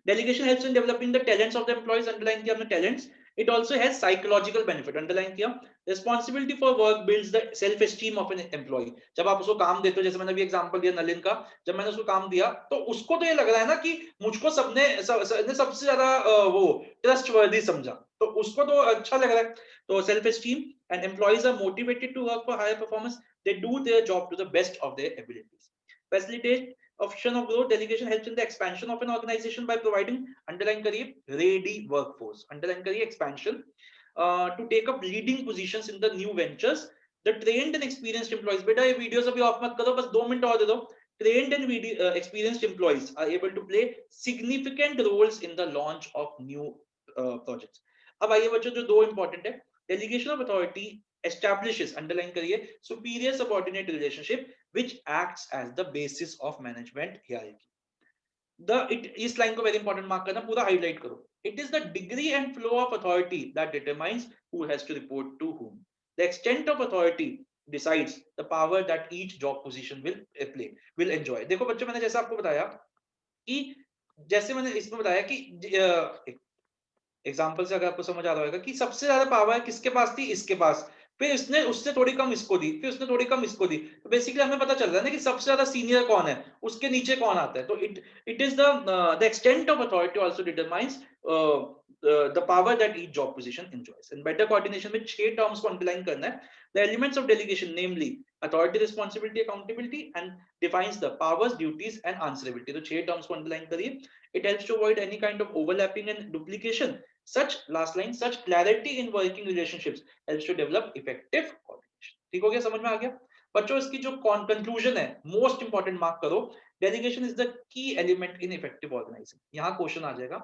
Delegation helps in developing the talents of the employees, underline किया हमने talents. It also has psychological benefit, underline किया. Responsibility for work builds the self esteem of an employee. जब आप उसको काम देते हो, जैसे मैंने अभी एग्जांपल दिया नलिन का, जब मैंने उसको काम दिया तो उसको तो ये लग रहा है ना कि मुझको सबसे ज्यादा वो ट्रस्टवर्दी समझा, तो उसको तो अच्छा लग रहा है। तो self esteem, and employees are motivated to work for higher performance. They do their job to the best of their abilities. Facilitate option of growth. Delegation helps in the expansion of an organization by providing, underline करिए, ready workforce, underline करिए expansion, to take up leading positions in the new ventures. The trained and experienced employees, बेटा ये videos अभी of मत करो, बस 2 minute और दे दो। Trained and experienced employees are able to play significant roles in the launch of new projects. अब आइए बच्चों, जो 2 इंपॉर्टेंट है, delegation of authority establishes, underline करिए, superior subordinate relationship which acts as the basis of management hierarchy. इस line को very important mark करना, पूरा हाईलाइट करो. It is the degree and flow of authority that determines who has to report to whom. The extent of authority decides the power that each job position will enjoy. देखो बच्चों, मैंने जैसा आपको बताया कि जैसे मैंने इसमें बताया कि एग्जाम्पल से अगर आपको समझ आ रहा होगा कि सबसे ज्यादा पावर किसके पास थी, इसके पास, फिर उसने उससे थोड़ी कम इसको दी, फिर उसने थोड़ी कम इसको दी, तो बेसिकली हमें पता चल रहा है ना कि सबसे ज्यादा सीनियर कौन है, उसके नीचे कौन आता है. तो it is the extent of authority also determines the power that each job position enjoys. In better coordination में 6 terms को underline करना है. The elements of delegation, namely authority, responsibility, accountability, and defines the powers, duties, and answerability. तो 6 terms को underline करिए. It helps to avoid any kind of overlapping and duplication. Such, last line, such clarity in working relationships helps to develop effective coordination. ठीक हो गया, समझ में आ गया बच्चों? इसकी जो कंक्लूजन है, मोस्ट इंपॉर्टेंट मार्क करो, delegation is the key element in effective organizing. यहाँ क्वेश्चन आ जाएगा,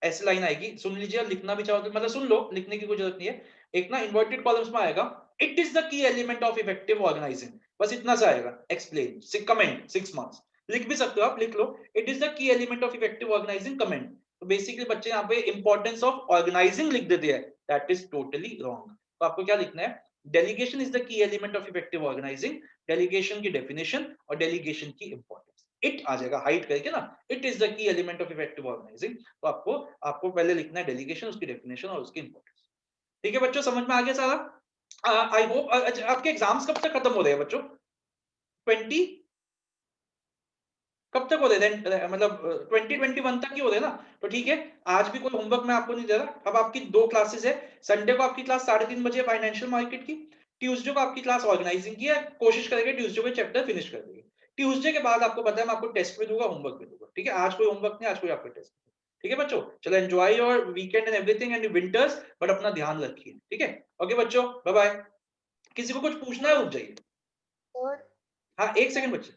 ऐसी लाइन आएगी, सुन लीजिए, लिखना भी चाहो तो मतलब सुन लो, लिखने की कोई जरूरत नहीं है. एक ना इन्वर्टेड कॉलम्स में आएगा, it is the key element of effective organising, बस इतना सा आएगा. Explain, comment, 6 marks. लिख भी सकते हो आप, लिख लो, it is the key element of effective organising, comment. तो बेसिकली बच्चे यहाँ पे इंपॉर्टेंस ऑफ ऑर्गेनाइजिंग लिख देते हैं, दैट इज टोटली रॉन्ग. तो आपको क्या लिखना है, delegation is the key element of effective organizing, delegation की डेफिनेशन और डेलीगेशन की इंपॉर्टेंस. इट आ जाएगा हाइट करके ना, it is the key element of effective organizing. तो आपको पहले लिखना है डेलीगेशन, उसकी डेफिनेशन और उसकी इंपॉर्टेंस. ठीक है बच्चों, समझ में आ गया सारा? I hope. आपके एग्जाम्स कब तक खत्म हो रहे हैं बच्चों? 20 कब तक हो रहे हैं? मतलब 2021 तक ही हो रहे हैं ना? तो ठीक है, आज भी कोई होमवर्क मैं आपको नहीं दे रहा. अब आपकी 2 क्लासेस है. संडे को आपकी क्लास 3:30 बजे फाइनेंशियल मार्केट की, ट्यूसडे को आपकी क्लास ऑर्गेनाइजिंग की है. कोशिश करेंगे ट्यूसडे को चैप्टर फिनिश कर देंगे. ट्यूसडे के बाद आपको पता है मैं आपको टेस्ट भी दूंगा, होमवर्क भी दूंगा. ठीक है, आज कोई होमवर्क नहीं, आज कोई आपका टेस्ट. ठीक है बच्चों, चलो enjoy your weekend and everything and winters, but अपना ध्यान रखिए. ठीक है, ओके बच्चों, बाय बाय. किसी को कुछ पूछना है रुक जाइए. और हाँ 1 सेकंड बच्चे.